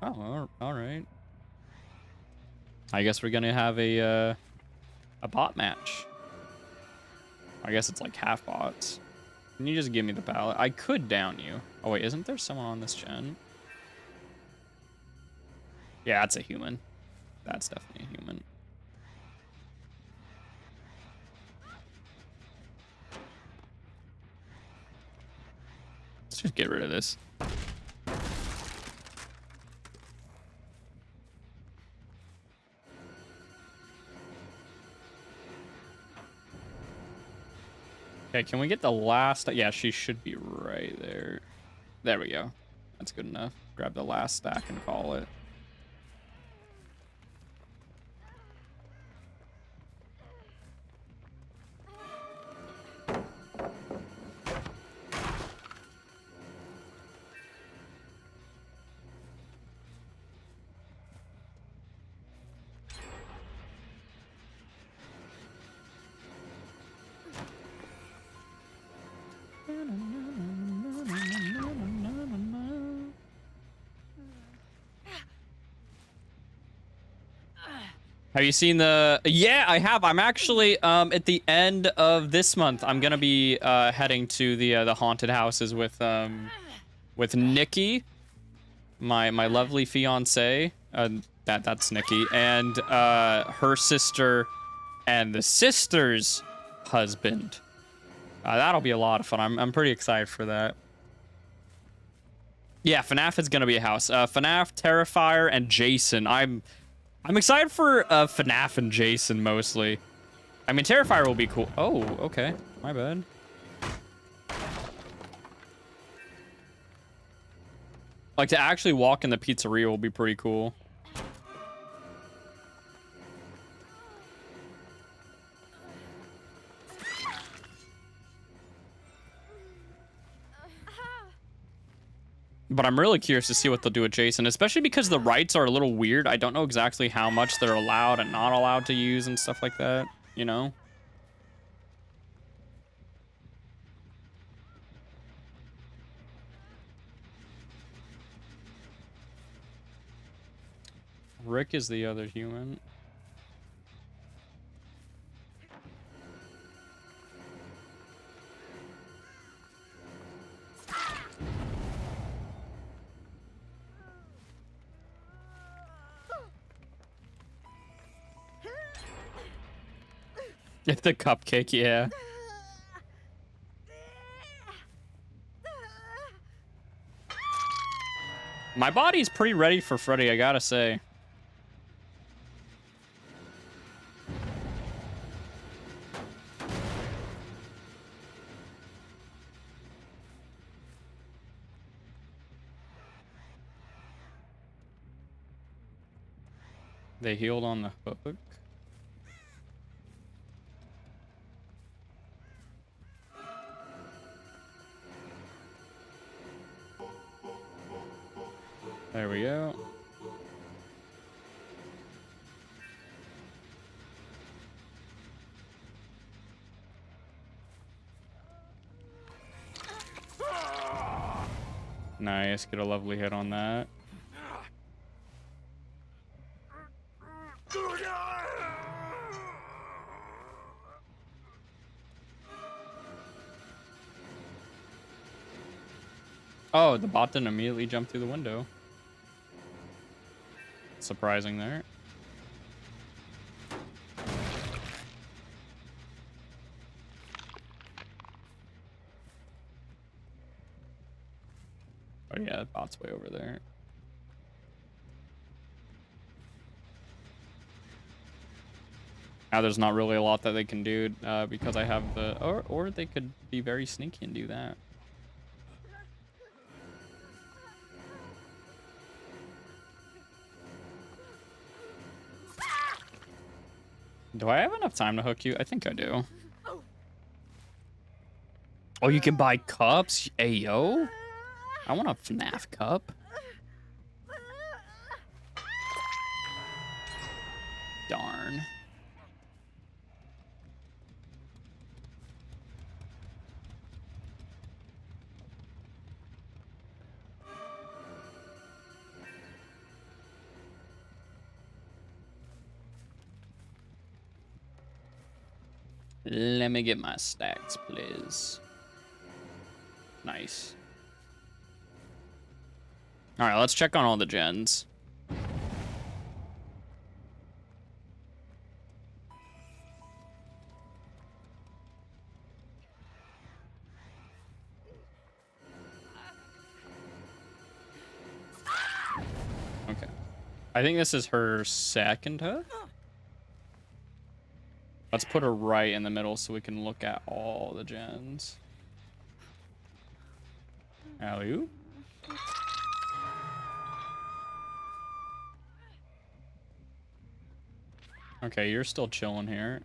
[SPEAKER 1] Oh, all right. I guess we're gonna have a bot match. I guess it's like half bots. Can you just give me the pallet? I could down you. Oh wait, isn't there someone on this gen? Yeah, that's a human. That's definitely a human. Let's just get rid of this. Okay, can we get the last? Yeah, she should be right there. There we go. That's good enough. Grab the last stack and call it. Have you seen the... Yeah, I have. I'm actually, at the end of this month, I'm gonna be, heading to the haunted houses with Nikki, my lovely fiance. That's Nikki, and, her sister and the sister's husband. That'll be a lot of fun. I'm pretty excited for that. Yeah, FNAF is gonna be a house. FNAF, Terrifier, and Jason. I'm excited for FNAF and Jason mostly. I mean, Terrifier will be cool. Oh, okay. My bad. Like, to actually walk in the pizzeria will be pretty cool. But I'm really curious to see what they'll do with Jason, especially because the rights are a little weird. I don't know exactly how much they're allowed and not allowed to use and stuff like that, you know? Rick is the other human. It's the cupcake, yeah. My body's pretty ready for Freddy, I gotta say. They healed on the hook. There we go. Nice, get a lovely hit on that. Oh, the bot didn't immediately jump through the window. Surprising there. Oh yeah, the bot's way over there. Now there's not really a lot that they can do because I have the... Or they could be very sneaky and do that. Do I have enough time to hook you? I think I do. Oh, you can buy cups? Ayo. I want a FNAF cup. Darn. Let me get my stacks, please. Nice. All right, let's check on all the gens. Okay. I think this is her second hook. Let's put her right in the middle so we can look at all the gens. Alley-oop. Okay, you're still chilling here.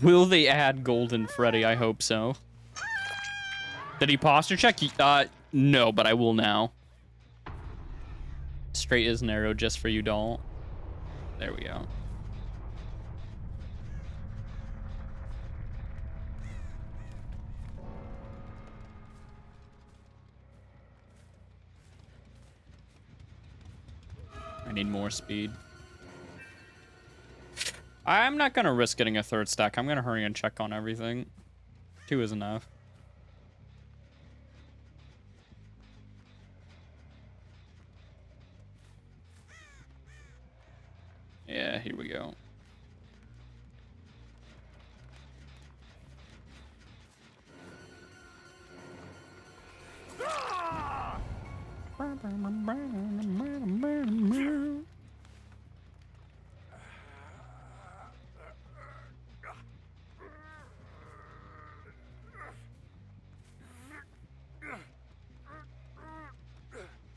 [SPEAKER 1] Will they add Golden Freddy? I hope so. Did he posture check? No, but I will now. Straight is narrow just for you, doll. There we go. I need more speed. I'm not gonna risk getting a third stack. I'm gonna hurry and check on everything. 2 is enough. Yeah, here we go.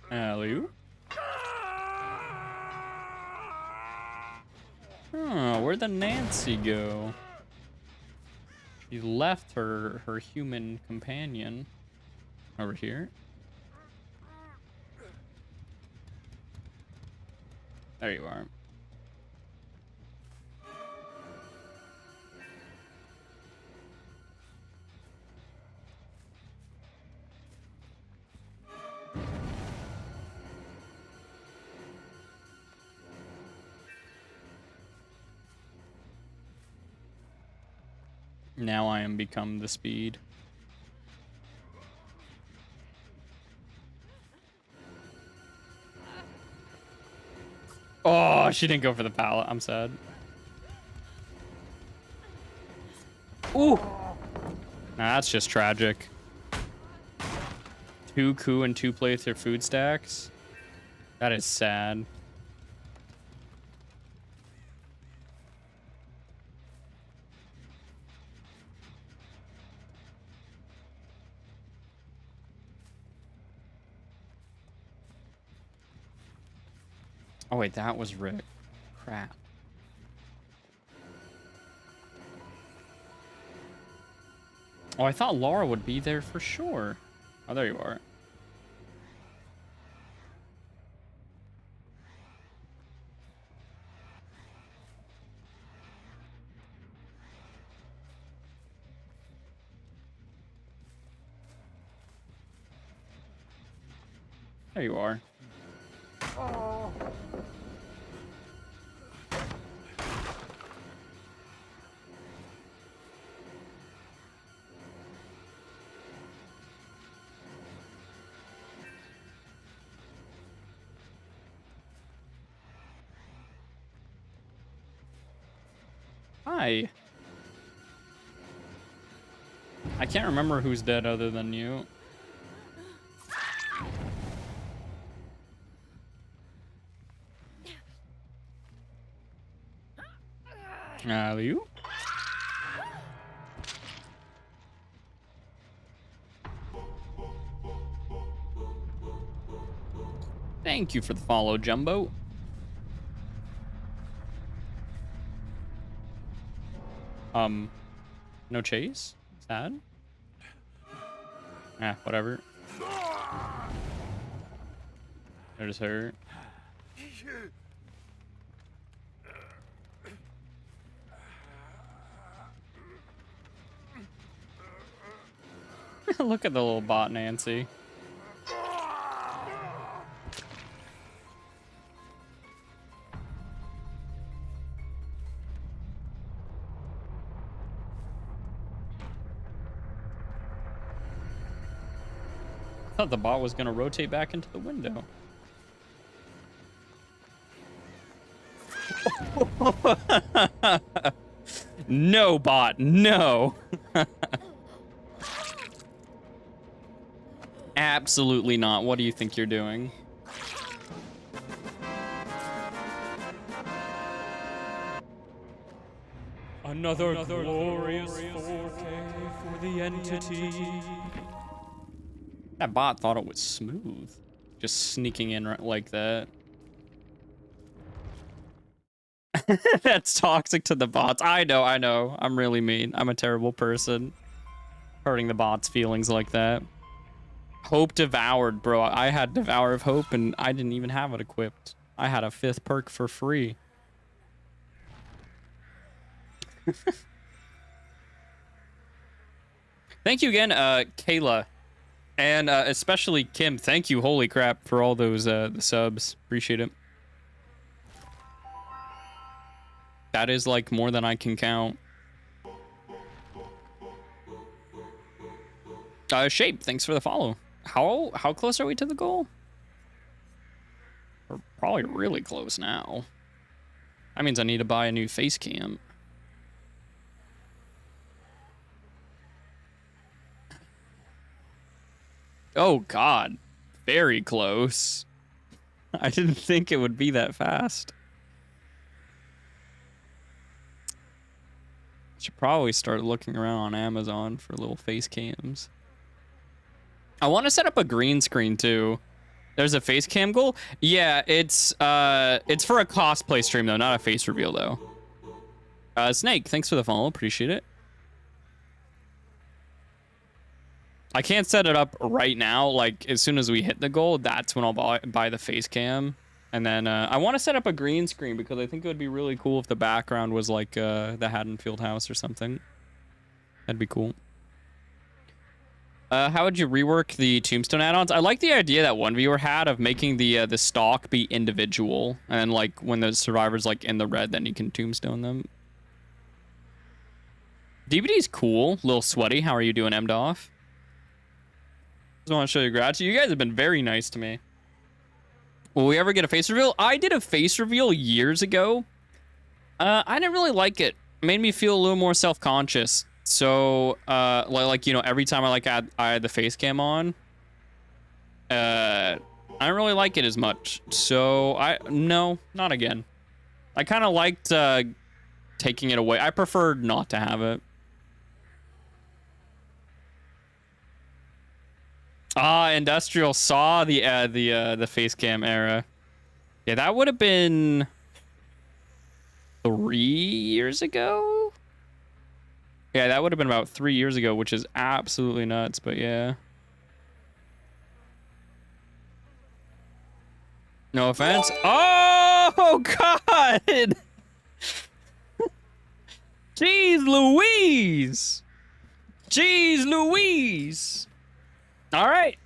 [SPEAKER 1] Alley-oop. Oh, where'd the Nancy go? She left her human companion over here. There you are. Now I am become the speed. Oh, she didn't go for the pallet. I'm sad. Ooh. Nah, that's just tragic. 2 coup and 2 play with their food stacks. That is sad. Oh wait, that was Rick. Crap. Oh, I thought Laura would be there for sure. Oh, there you are. There you are.
[SPEAKER 3] Oh.
[SPEAKER 1] Hi. I can't remember who's dead other than you. You? Thank you for the follow, Jumbo. No chase? Sad? Whatever. There's her. Look at the little bot Nancy. I thought the bot was gonna rotate back into the window. No, bot, no. Absolutely not. What do you think you're doing?
[SPEAKER 2] Another glorious 4K for the entity.
[SPEAKER 1] That bot thought it was smooth. Just sneaking in right like that. That's toxic to the bots. I know. I'm really mean. I'm a terrible person. Hurting the bots' feelings like that. Hope devoured, bro. I had Devour of Hope and I didn't even have it equipped. I had a 5th perk for free. Thank you again, Kayla. And especially Kim. Thank you, holy crap, for all those the subs. Appreciate it. That is like more than I can count. Shape, thanks for the follow. How close are we to the goal? We're probably really close now. That means I need to buy a new face cam. Oh God, very close. I didn't think it would be that fast. Should probably start looking around on Amazon for little face cams. I want to set up a green screen too. There's a face cam goal. Yeah, it's for a cosplay stream though, not a face reveal though. Snake, thanks for the follow, appreciate it. I can't set it up right now. Like as soon as we hit the goal, that's when I'll buy the face cam. And then I want to set up a green screen because I think it would be really cool if the background was like the Haddonfield house or something. That'd be cool. How would you rework the tombstone add-ons? I like the idea that one viewer had of making the stock be individual, and like when the survivor's like in the red, then you can tombstone them. DBD's cool. Little sweaty. How are you doing, MDoff? Just want to show you gratitude. You guys have been very nice to me. Will we ever get a face reveal? I did a face reveal years ago. I didn't really like it. It made me feel a little more self-conscious. So, like you know, every time I had the face cam on, I don't really like it as much. So no, not again. I kind of liked taking it away. I preferred not to have it. Industrial saw the face cam era. Yeah, that would have been 3 years ago. Yeah, that would have been about 3 years ago, which is absolutely nuts, but yeah. No offense. Oh, God! Jeez Louise! Jeez Louise! All right.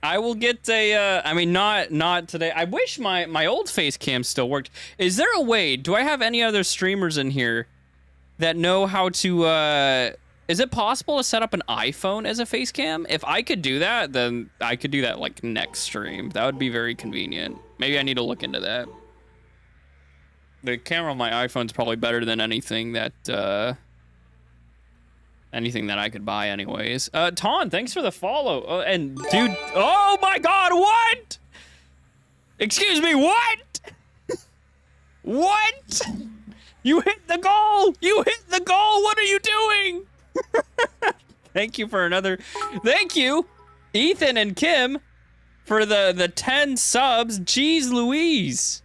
[SPEAKER 1] I will get a, I mean, not today. I wish my old face cam still worked. Is there a way, do I have any other streamers in here that know how to, is it possible to set up an iPhone as a face cam? If I could do that, then I could do that like next stream. That would be very convenient. Maybe I need to look into that. The camera on my iPhone's probably better than anything that I could buy anyways. Ton, thanks for the follow. And dude, oh my God, what? Excuse me, what? What? You hit the goal! You hit the goal! What are you doing? Thank you for another. Thank you, Ethan and Kim, for the 10 subs. Jeez Louise.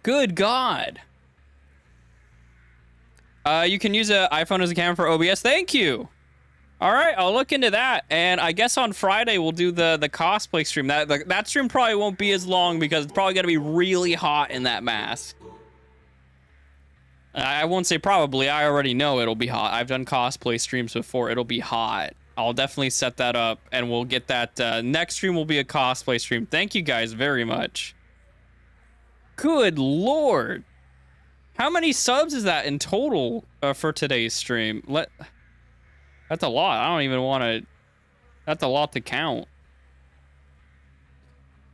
[SPEAKER 1] Good God. You can use an iPhone as a camera for OBS. Thank you. All right, I'll look into that, and I guess on Friday we'll do the cosplay stream. That stream probably won't be as long because it's probably gonna be really hot in that mask. I won't say probably. I already know it'll be hot. I've done cosplay streams before. It'll be hot. I'll definitely set that up, and we'll get that. Next stream will be a cosplay stream. Thank you guys very much. Good Lord. How many subs is that in total for today's stream? That's a lot. I don't even want to... That's a lot to count.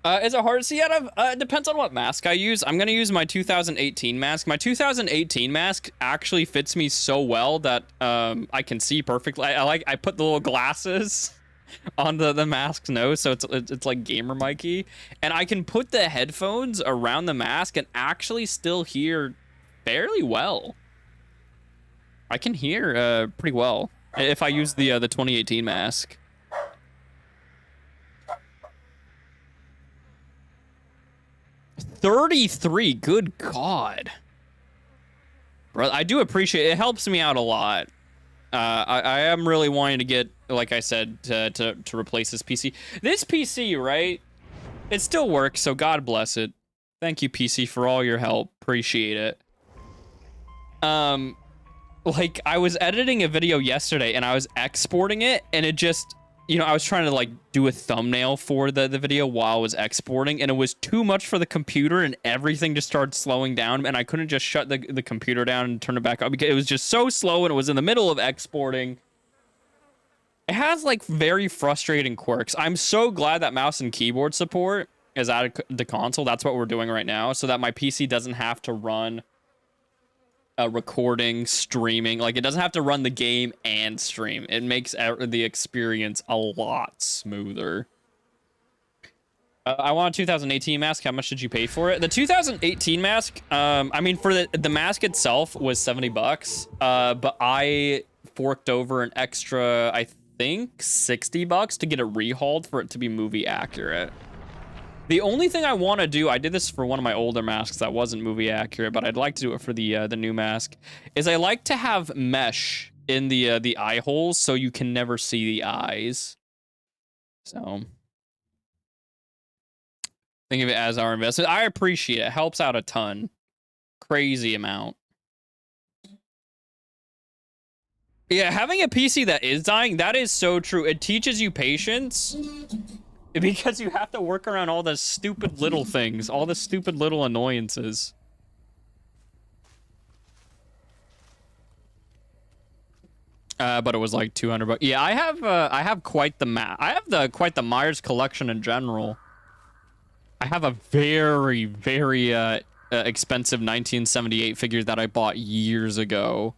[SPEAKER 1] Is it hard to see out of? It depends on what mask I use. I'm going to use my 2018 mask. My 2018 mask actually fits me so well that I can see perfectly. I put the little glasses on the mask's nose, so it's like gamer Mikey. And I can put the headphones around the mask and actually still hear fairly well. I can hear pretty well if I use the 2018 mask. 33, good God. Bro, I do appreciate it. It helps me out a lot. I am really wanting to get, like I said, to replace this PC. This PC, right? It still works, so God bless it. Thank you, PC, for all your help. Appreciate it. Like, I was editing a video yesterday, and I was exporting it, and it just... You know, I was trying to, like, do a thumbnail for the video while I was exporting, and it was too much for the computer, and everything just started slowing down, and I couldn't just shut the computer down and turn it back up, because it was just so slow, and it was in the middle of exporting. It has, like, very frustrating quirks. I'm so glad that mouse and keyboard support is added to console. That's what we're doing right now, so that my PC doesn't have to run... recording, streaming, like it doesn't have to run the game and stream. It makes the experience a lot smoother. I want a 2018 mask. How much did you pay for it? The 2018 mask, I mean, for the mask itself was $70, but I forked over an extra, I think, $60 to get it rehauled for it to be movie accurate. The only thing I want to do, I did this for one of my older masks that wasn't movie accurate, but I'd like to do it for the new mask, is I like to have mesh in the eye holes so you can never see the eyes. So, think of it as our investment. I appreciate it. It helps out a ton. Crazy amount. Yeah, having a PC that is dying, that is so true. It teaches you patience. Because you have to work around all the stupid little things, all the stupid little annoyances. But it was like $200. Yeah, I have quite the quite the Myers collection in general. I have a very, very expensive 1978 figure that I bought years ago.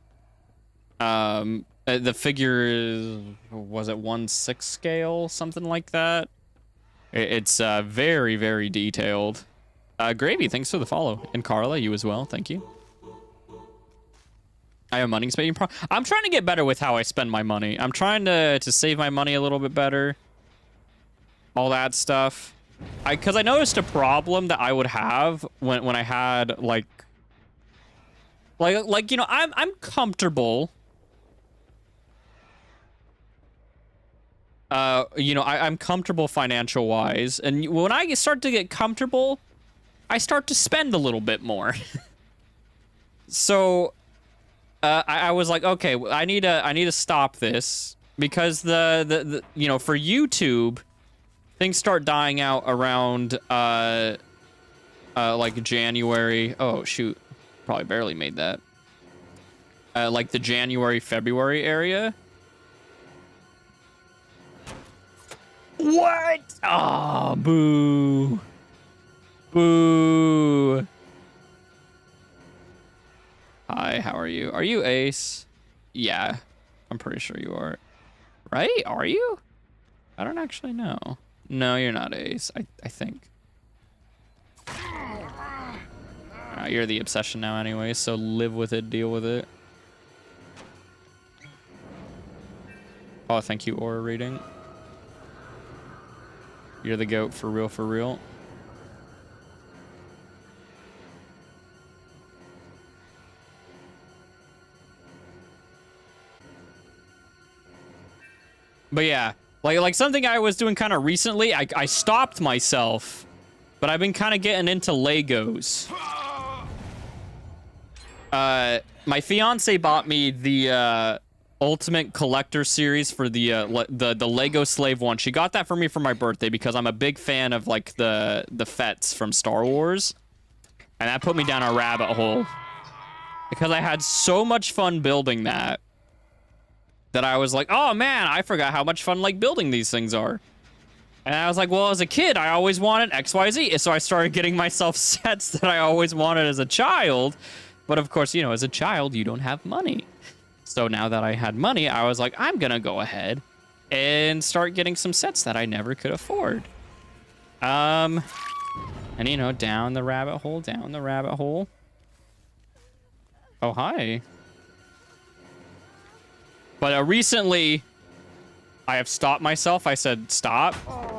[SPEAKER 1] The figure is, was it 1/6 scale, something like that? It's very, very detailed. Gravy, thanks for the follow. And Carla, you as well. Thank you. I have money spending I'm trying to get better with how I spend my money. I'm trying to save my money a little bit better. All that stuff. Because I noticed a problem that I would have when I had like you know, I'm comfortable. You know, I'm comfortable financial wise, and when I start to get comfortable, I start to spend a little bit more. So, I was like, okay, I need to stop this because the you know, for YouTube, things start dying out around like January. Oh shoot, probably barely made that. Like the January, February area. What? Ah, oh, boo. Boo. Hi, how are you? Are you Ace? Yeah, I'm pretty sure you are. Right? Are you? I don't actually know. No, you're not Ace, I think. You're the obsession now anyway, so live with it, deal with it. Oh, thank you, Aura reading. You're the goat for real, for real. But yeah, like something I was doing kind of recently, I stopped myself, but I've been kind of getting into Legos. My fiance bought me the Ultimate Collector series for the Lego Slave one. She got that for me for my birthday because I'm a big fan of like the Fets from Star Wars, and that put me down a rabbit hole because I had so much fun building that I was like, oh man, I forgot how much fun like building these things are. And I was like, well, as a kid, I always wanted XYZ, so I started getting myself sets that I always wanted as a child. But of course, you know, as a child, you don't have money. So now that I had money, I was like, I'm gonna go ahead and start getting some sets that I never could afford. And you know, down the rabbit hole, down the rabbit hole. Oh, hi. But recently, I have stopped myself. I said, stop.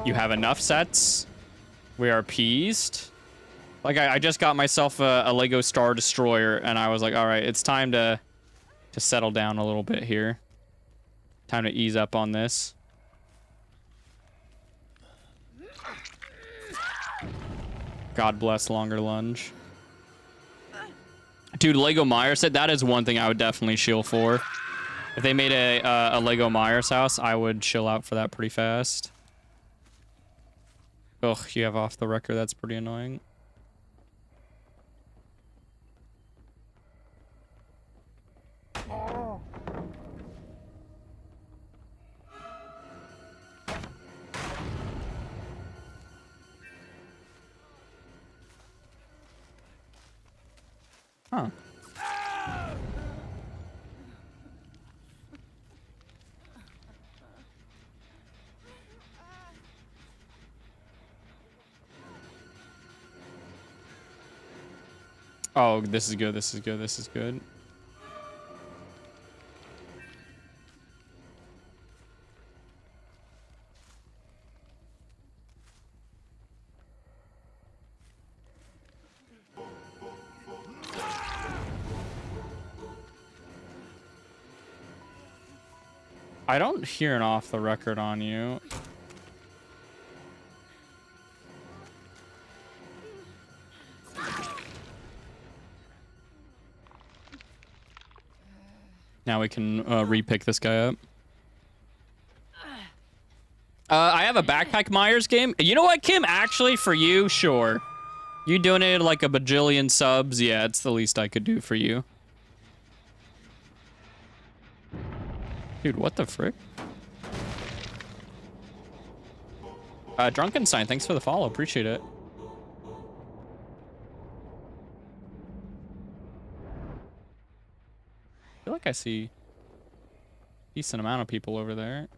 [SPEAKER 1] You have enough sets. We are appeased. Like, I just got myself a Lego Star Destroyer, and I was like, all right, it's time to settle down a little bit here. Time to ease up on this. God bless Longer Lunge. Dude, Lego Myers said that is one thing I would definitely chill for. If they made a Lego Myers house, I would chill out for that pretty fast. Ugh, you have off the record. That's pretty annoying. Huh. Oh, this is good. This is good. This is good. I don't hear an off the record on you. Now we can repick this guy up. I have a Backpack Myers game. You know what, Kim? Actually, for you, sure. You donated like a bajillion subs. Yeah, it's the least I could do for you. Dude, what the frick? Drunkenstein, thanks for the follow. Appreciate it. I feel like I see a decent amount of people over there.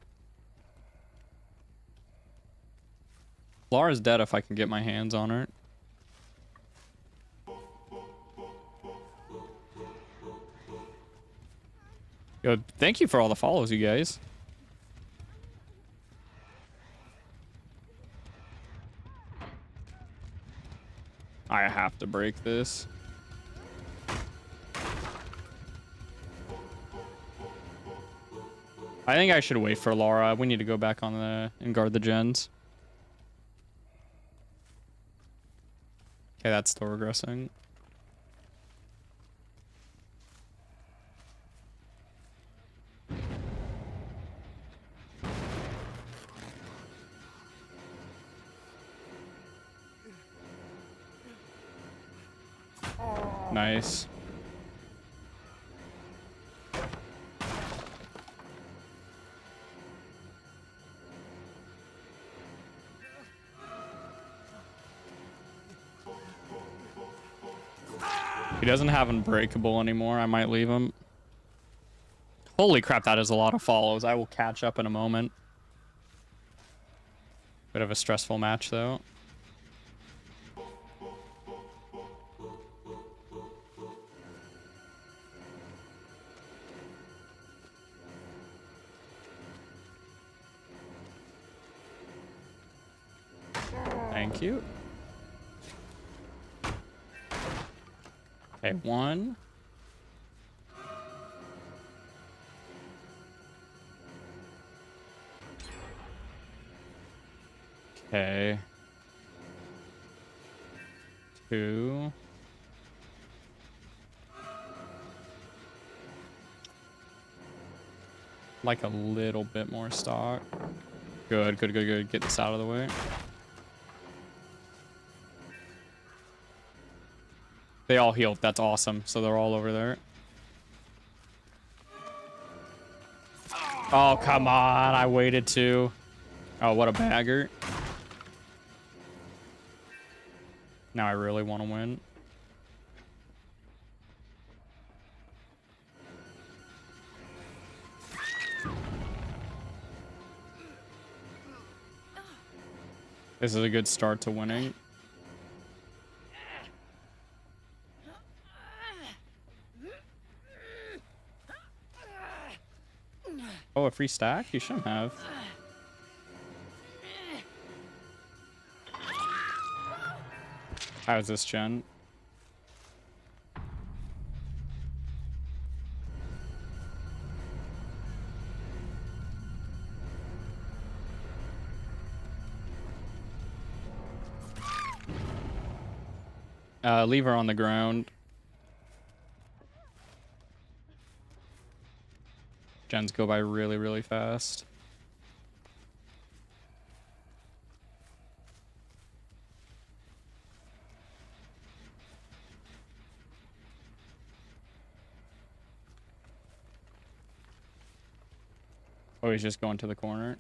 [SPEAKER 1] Laura's dead if I can get my hands on her. Yo, thank you for all the follows, you guys. I have to break this. I think I should wait for Laura. We need to go back on the and guard the gens. Okay, that's still regressing. Nice. He doesn't have Unbreakable anymore. I might leave him. Holy crap, that is a lot of follows. I will catch up in a moment. Bit of a stressful match, though. Thank you. Okay, one. Okay. 2. Like a little bit more stock. Good, good, good, good. Get this out of the way. They all healed. That's awesome. So they're all over there. Oh, come on. I waited too. Oh, what a bagger. Now I really want to win. This is a good start to winning. Oh, a free stack? You shouldn't have. How's this gen? Leave her on the ground. Gens go by really, really fast. Oh, he's just going to the corner.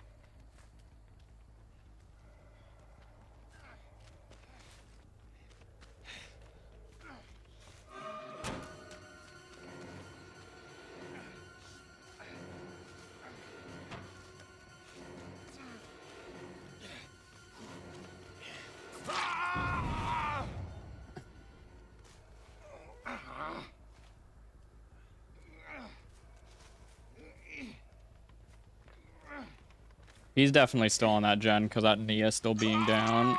[SPEAKER 1] He's definitely still on that gen because that Nia still being down.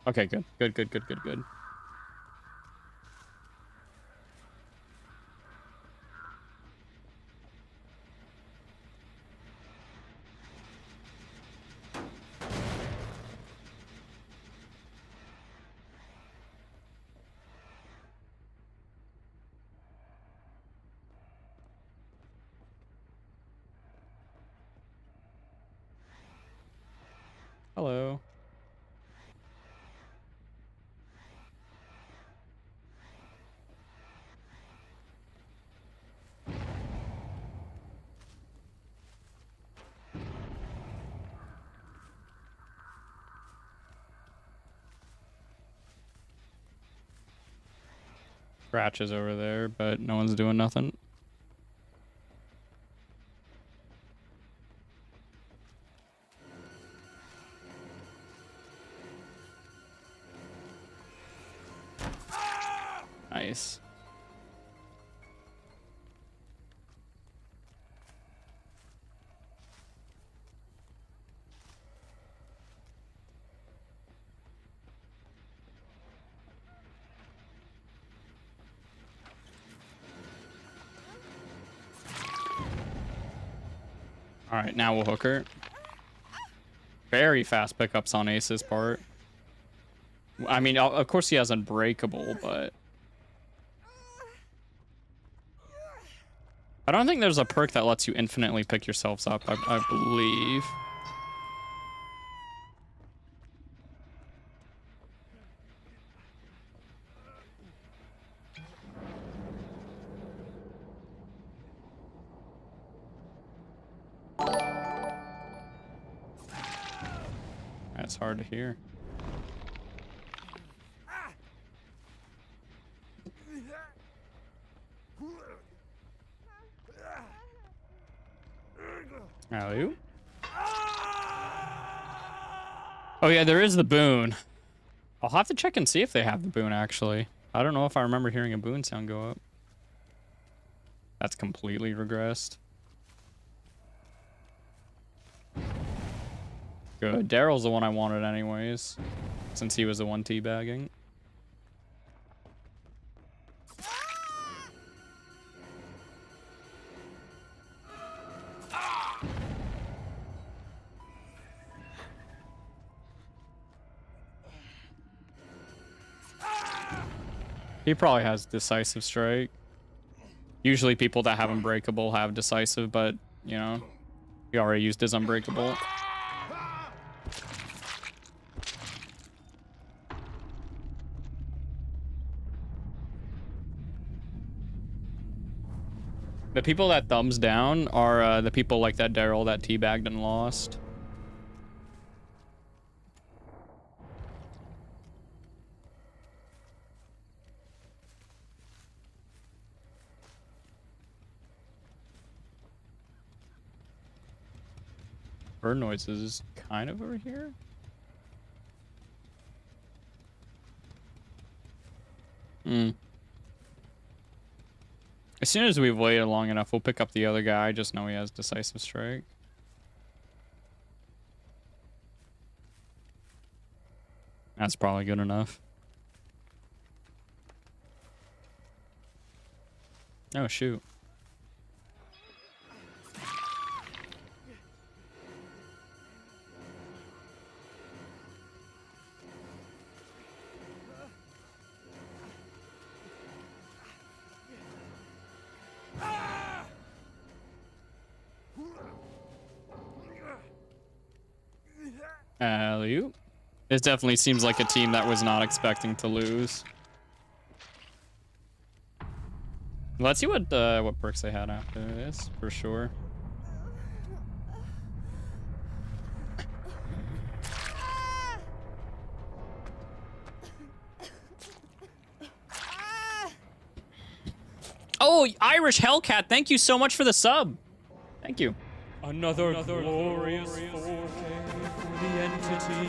[SPEAKER 1] Okay, good. Good, good, good, good, good. Hello. Scratches over there, but no one's doing nothing. Nice. All right, now we'll hook her. Very fast pickups on Ace's part. I mean, of course he has Unbreakable, but... I don't think there's a perk that lets you infinitely pick yourselves up, I believe. That's hard to hear. Alley-oop. Oh yeah, there is the boon. I'll have to check and see if they have the boon, actually. I don't know if I remember hearing a boon sound go up. That's completely regressed. Good. Daryl's the one I wanted anyways, since he was the one teabagging. He probably has decisive strike. Usually people that have unbreakable have decisive, but, you know, he already used his unbreakable. The people that thumbs down are the people like that Daryl that teabagged and lost. Bird noises is kind of over here. As soon as we've waited long enough, we'll pick up the other guy. I just know he has decisive strike. That's probably good enough. Oh, shoot. Alley-oop. This definitely seems like a team that was not expecting to lose. Let's see what perks they had after this, for sure. Oh, Irish Hellcat, thank you so much for the sub. Thank you.
[SPEAKER 2] Another glorious 4K for the entity.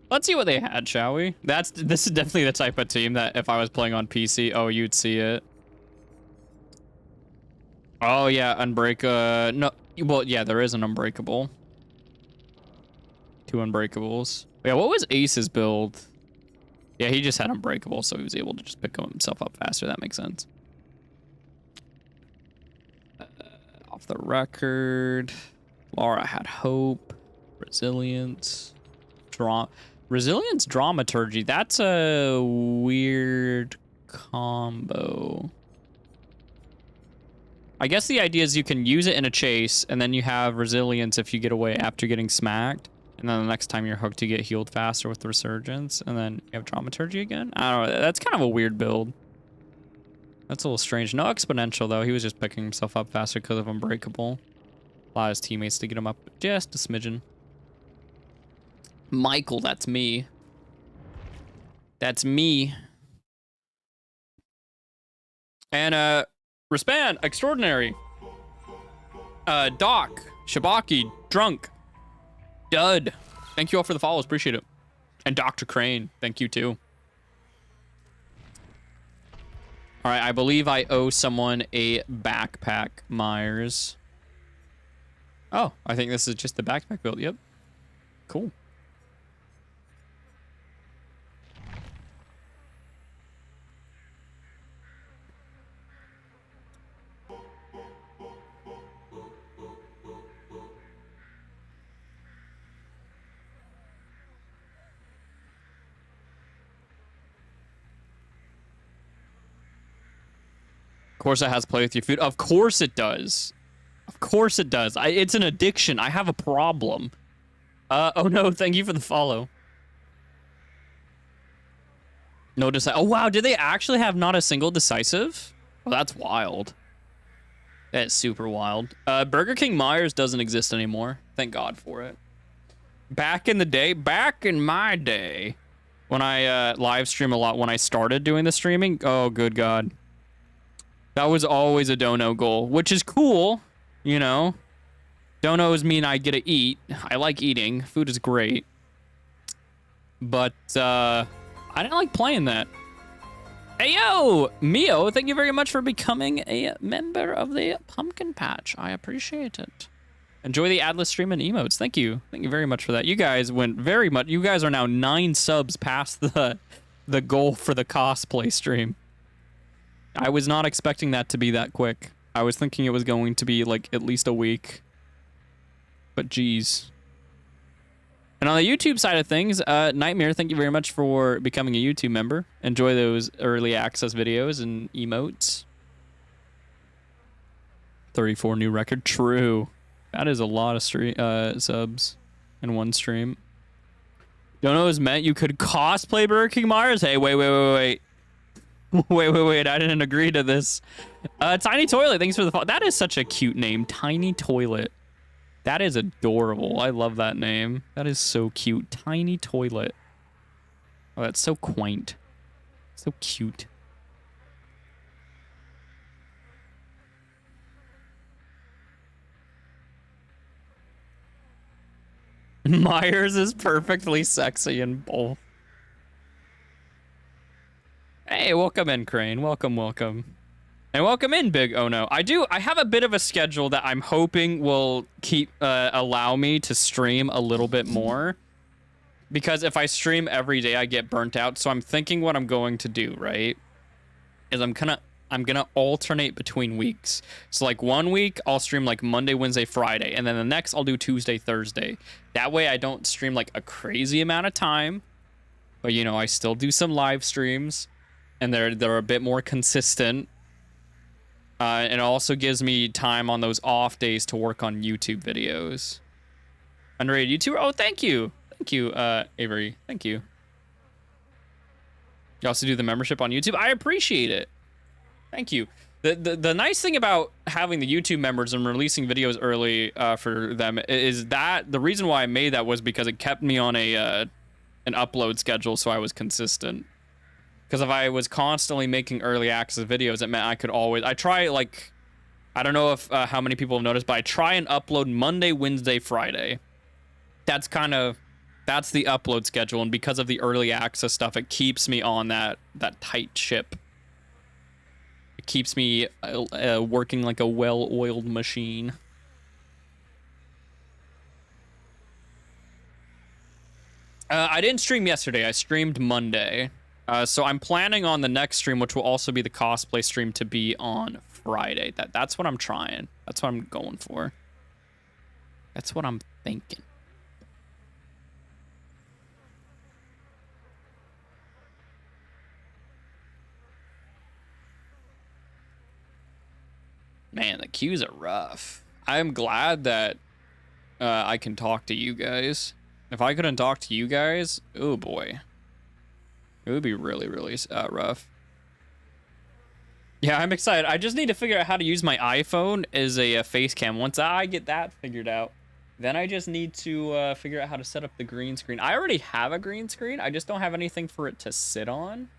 [SPEAKER 1] Let's see what they had, shall we? This is definitely the type of team that if I was playing on PC, oh, you'd see it. Oh yeah, no, well yeah, there is an unbreakable. 2 unbreakables. Yeah, what was Ace's build? Yeah, he just had unbreakable, so he was able to just pick himself up faster. That makes sense. Off the record, Laura had hope, resilience, resilience, dramaturgy. That's a weird combo. I guess the idea is you can use it in a chase, and then you have resilience if you get away after getting smacked. And then the next time you're hooked, you get healed faster with the resurgence. And then you have dramaturgy again. I don't know. That's kind of a weird build. That's a little strange. No exponential, though. He was just picking himself up faster because of unbreakable. Allow his teammates to get him up just a smidgen. Michael, that's me. That's me. And, Respan, Extraordinary. Doc, Shabaki, Drunk. Dud. Thank you all for the follows. Appreciate it. And Dr. Crane. Thank you, too. All right, I believe I owe someone a backpack, Myers. Oh, I think this is just the backpack build. Yep. Cool. Of course it has play with your food. Of course it does. Of course it does. It's an addiction. I have a problem. Oh no, thank you for the follow. No decisive. Oh wow, did they actually have not a single decisive? Oh, that's wild. That is super wild. Burger King Myers doesn't exist anymore. Thank God for it. Back in the day, back in my day, when I live stream a lot, when I started doing the streaming, oh good God. That was always a dono goal, which is cool, you know. Donos mean I get to eat. I like eating. Food is great. But, I didn't like playing that. Hey, yo! Mio, thank you very much for becoming a member of the Pumpkin Patch. I appreciate it. Enjoy the Atlas stream and emotes. Thank you. Thank you very much for that. You guys went very much... You guys are now 9 subs past the goal for the cosplay stream. I was not expecting that to be that quick. I was thinking it was going to be like at least a week. But geez. And on the YouTube side of things, Nightmare, thank you very much for becoming a YouTube member. Enjoy those early access videos and emotes. 34 new record. True. That is a lot of subs in one stream. Don't know what it meant you could cosplay Burger King Myers? Hey, wait. Wait. I didn't agree to this. Tiny Toilet, thanks for the follow. That is such a cute name. Tiny Toilet. That is adorable. I love that name. That is so cute. Tiny Toilet. Oh, that's so quaint. So cute. Myers is perfectly sexy in both. Hey, welcome in, Crane. Welcome. And welcome in, Big Oh No. I have a bit of a schedule that I'm hoping will allow me to stream a little bit more. Because if I stream every day, I get burnt out. So I'm thinking what I'm going to do, right? Is I'm gonna alternate between weeks. So like 1 week I'll stream like Monday, Wednesday, Friday, and then the next I'll do Tuesday, Thursday. That way I don't stream like a crazy amount of time, but you know, I still do some live streams and they're a bit more consistent. And it also gives me time on those off days to work on YouTube videos. Underrated YouTuber. Oh, thank you, Avery. Thank you. You also do the membership on YouTube. I appreciate it. Thank you. The nice thing about having the YouTube members and releasing videos early for them is that the reason why I made that was because it kept me on an upload schedule, so I was consistent. Because if I was constantly making early access videos, it meant I could always... I try, like... I don't know if how many people have noticed, but I try and upload Monday, Wednesday, Friday. That's the upload schedule, and because of the early access stuff, it keeps me on that tight ship. It keeps me working like a well-oiled machine. I didn't stream yesterday. I streamed Monday. So I'm planning on the next stream, which will also be the cosplay stream, to be on Friday. That's what I'm trying. That's what I'm going for. That's what I'm thinking. Man, the queues are rough. I'm glad that I can talk to you guys. If I couldn't talk to you guys, oh boy. It would be really, really rough. Yeah, I'm excited. I just need to figure out how to use my iPhone as a face cam. Once I get that figured out, then I just need to figure out how to set up the green screen. I already have a green screen. I just don't have anything for it to sit on.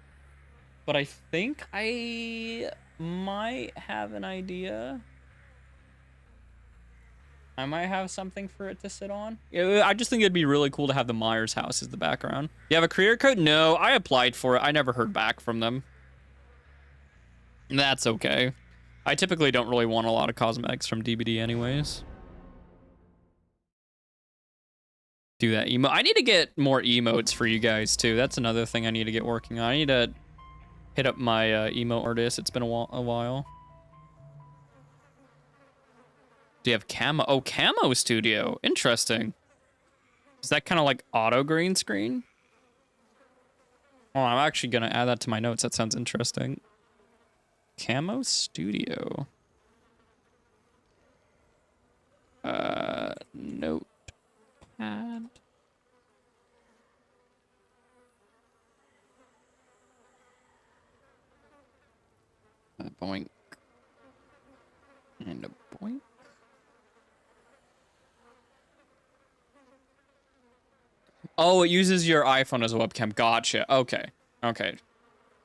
[SPEAKER 1] But I think I might have an idea. I might have something for it to sit on. Yeah, I just think it'd be really cool to have the Myers house as the background. You have a career code? No, I applied for it. I never heard back from them. That's okay. I typically don't really want a lot of cosmetics from DBD anyways. Do that emo. I need to get more emotes for you guys too. That's another thing I need to get working on. I need to hit up my emo artist. It's been a while. Do you have camo? Oh, camo studio. Interesting. Is that kind of like auto green screen? Oh, I'm actually going to add that to my notes. That sounds interesting. Camo studio. Notepad. A boink. And a boink. Oh, it uses your iPhone as a webcam. Gotcha. Okay.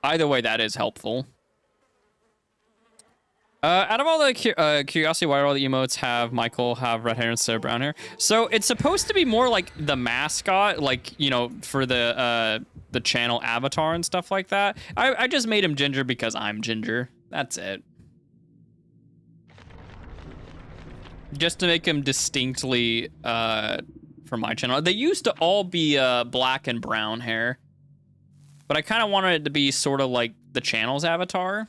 [SPEAKER 1] Either way, that is helpful. Out of all the curiosity, why do all the emotes have Michael have red hair instead of brown hair? So it's supposed to be more like the mascot, like, you know, for the channel avatar and stuff like that. I just made him ginger because I'm ginger. That's it. Just to make him distinctly for my channel. They used to all be black and brown hair, but I kind of wanted it to be sort of like the channel's avatar.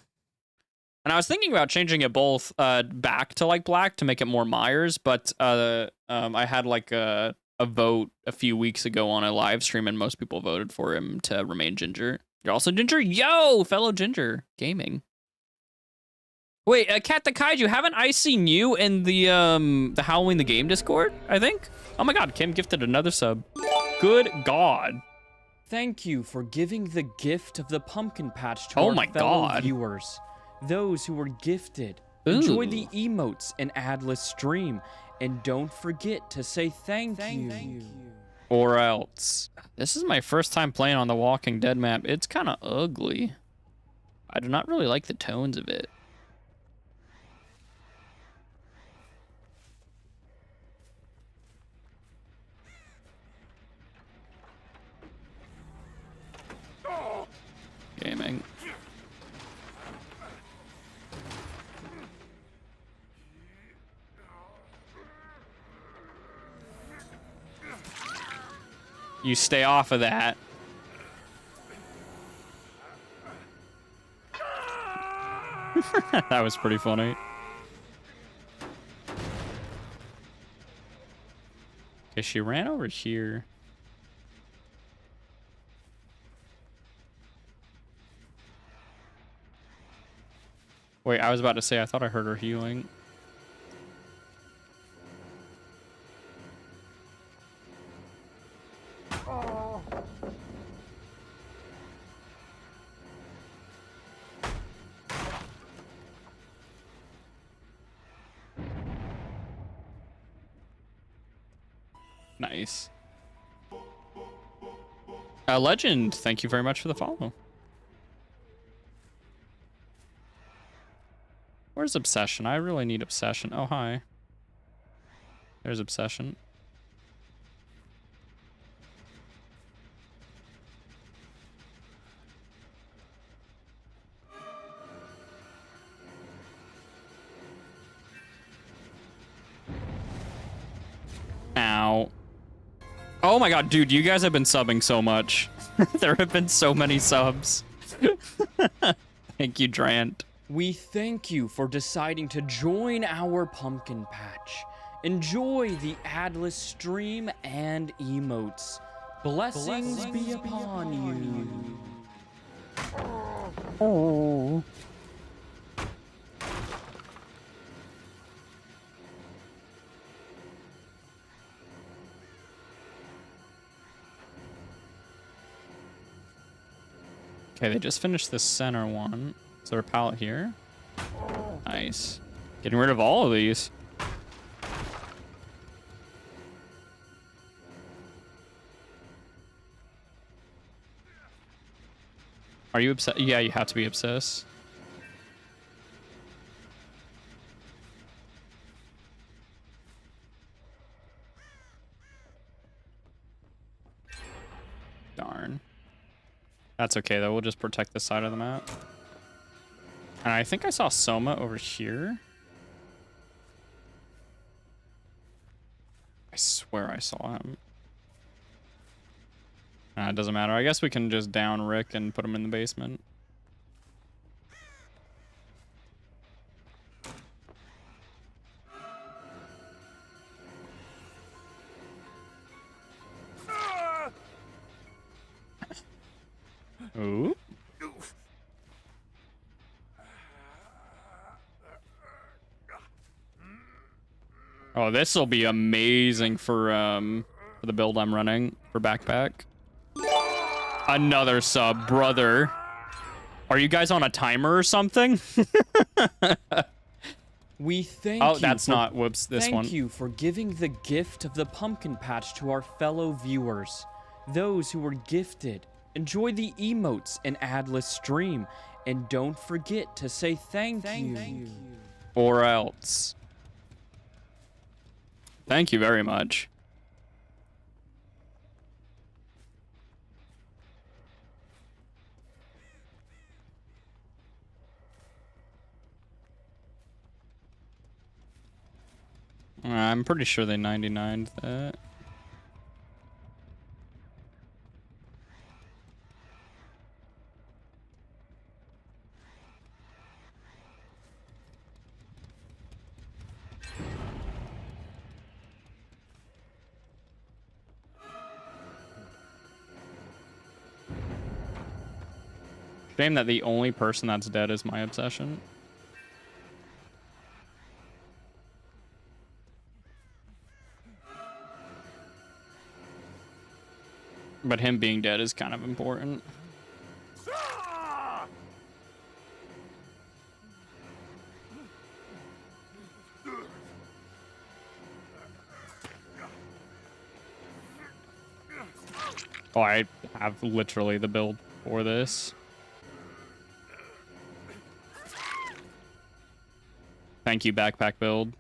[SPEAKER 1] And I was thinking about changing it both back to like black to make it more Myers, but I had like a a vote a few weeks ago on a live stream, and most people voted for him to remain Ginger. You're also Ginger? Yo, fellow Ginger gaming. Wait, Cat the Kaiju, haven't I seen you in the Halloween the Game Discord, I think? Oh my god, Kim gifted another sub. Good god.
[SPEAKER 2] Thank you for giving the gift of the pumpkin patch to
[SPEAKER 1] Oh
[SPEAKER 2] our
[SPEAKER 1] my
[SPEAKER 2] fellow
[SPEAKER 1] God.
[SPEAKER 2] viewers. Those who were gifted.
[SPEAKER 1] Ooh.
[SPEAKER 2] Enjoy the emotes and adless stream. And don't forget to say thank you.
[SPEAKER 1] Or else. This is my first time playing on the Walking Dead map. It's kind of ugly. I do not really like the tones of it. Gaming. You stay off of that. That was pretty funny. Okay, she ran over here. Wait, I was about to say, I thought I heard her healing.
[SPEAKER 3] Oh.
[SPEAKER 1] Nice. Legend, thank you very much for the follow. Where's Obsession? I really need Obsession. Oh, hi. There's Obsession. Ow. Oh my god, dude, you guys have been subbing so much. There have been so many subs. Thank you, Drant.
[SPEAKER 2] We thank you for deciding to join our pumpkin patch. Enjoy the adless stream and emotes. Blessings be upon you.
[SPEAKER 1] Oh. Okay, they just finished the center one. Is there a pallet here? Nice. Getting rid of all of these. Are you obsessed? Yeah, you have to be obsessed. Darn. That's okay, though. We'll just protect this side of the map. And I think I saw Soma over here. I swear I saw him. Nah, it doesn't matter. I guess we can just down Rick and put him in the basement. Ooh. Oh, this will be amazing for the build I'm running for backpack. Another sub, brother. Are you guys on a timer or something?
[SPEAKER 2] We thank
[SPEAKER 1] oh,
[SPEAKER 2] you.
[SPEAKER 1] that's not. Whoops, this one.
[SPEAKER 2] Thank you for giving the gift of the pumpkin patch to our fellow viewers. Those who were gifted. Enjoy the emotes and adless stream. And don't forget to say thank you.
[SPEAKER 1] Or else. Thank you very much. I'm pretty sure they 99'd that. Shame that the only person that's dead is my obsession. But him being dead is kind of important. Oh, I have literally the build for this. Thank you, backpack build.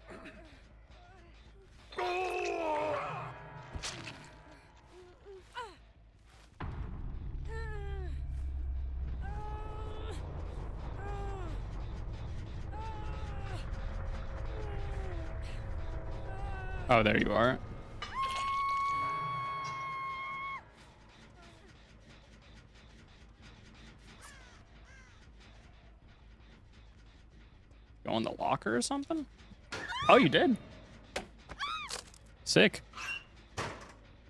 [SPEAKER 1] Oh, there you are. Go in the locker or something? Oh, you did. Sick.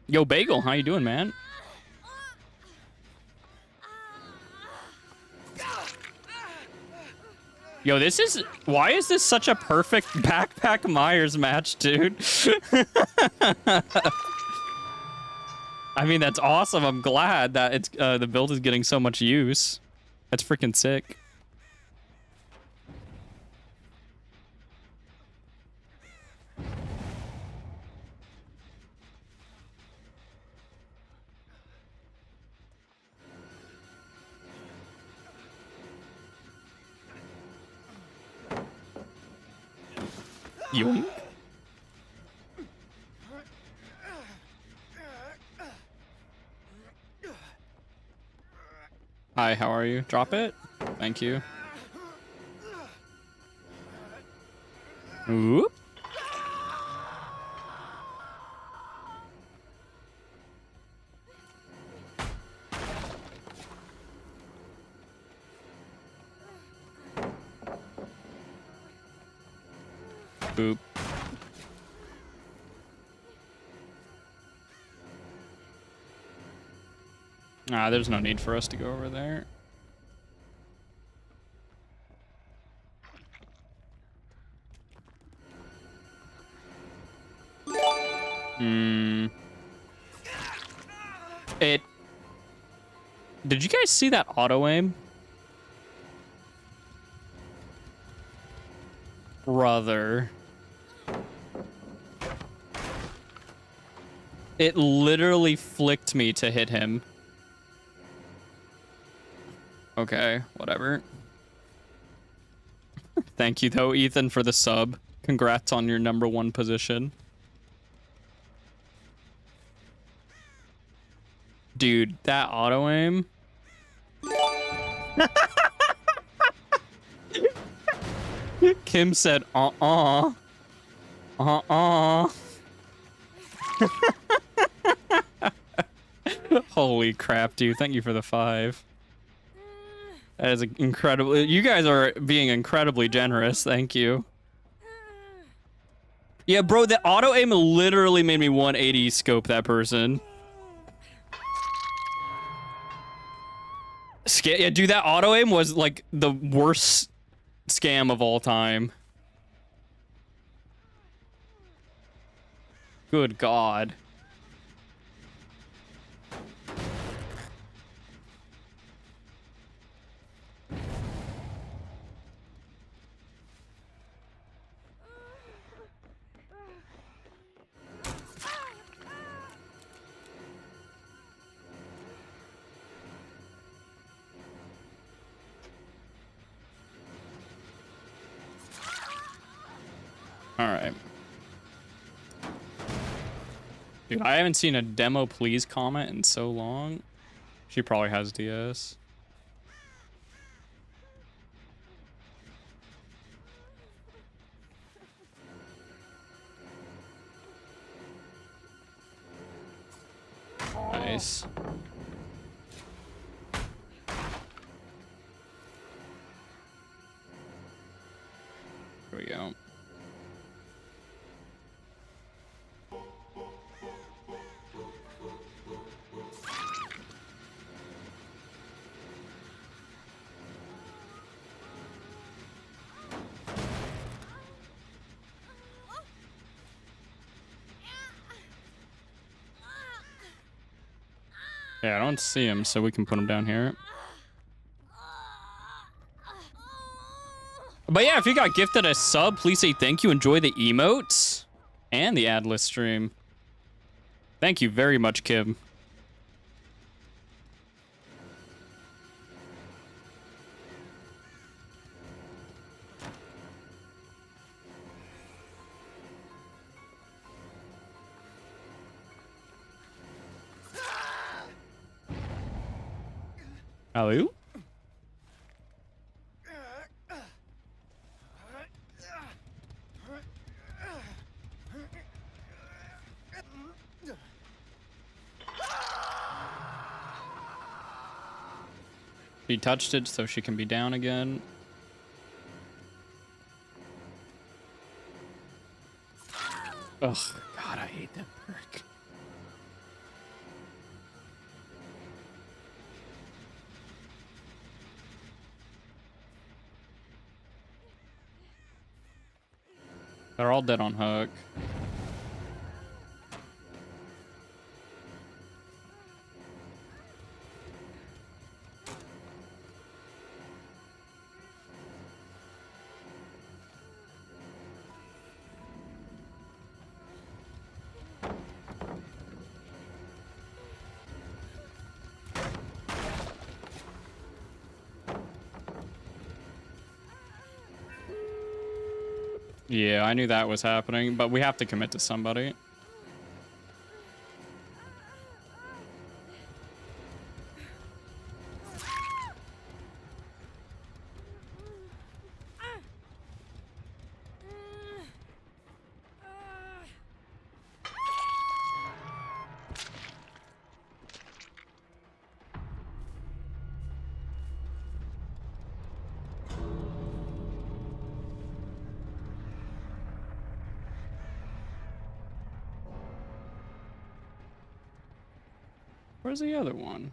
[SPEAKER 1] Yo, Bagel, how you doing, man? Yo, this is... Why is this such a perfect Backpack Myers match, dude? I mean, that's awesome. I'm glad that it's the build is getting so much use. That's freaking sick. Yoink. Hi, how are you? Drop it. Thank you. Oop. Boop. Ah, there's no need for us to go over there. Did you guys see that auto aim? Brother. It literally flicked me to hit him. Okay, whatever. Thank you, though, Ethan, for the sub. Congrats on your #1 position. Dude, that auto aim. Kim said, uh-uh. Uh-uh. Holy crap, dude. Thank you for the 5. That is incredible. You guys are being incredibly generous. Thank you. Yeah, bro, the auto aim literally made me 180 scope that person. Yeah, dude, that auto aim was like the worst scam of all time. Good God. All right. Dude, I haven't seen a demo please comment in so long. She probably has DS. Nice. Here we go. Yeah, I don't see him, so we can put him down here. But yeah, if you got gifted a sub, please say thank you. Enjoy the emotes and the ad list stream. Thank you very much, Kim. Hello? She touched it so she can be down again. Ugh, God, I hate that perk. They're all dead on hook. Yeah, I knew that was happening, but we have to commit to somebody. Where's the other one?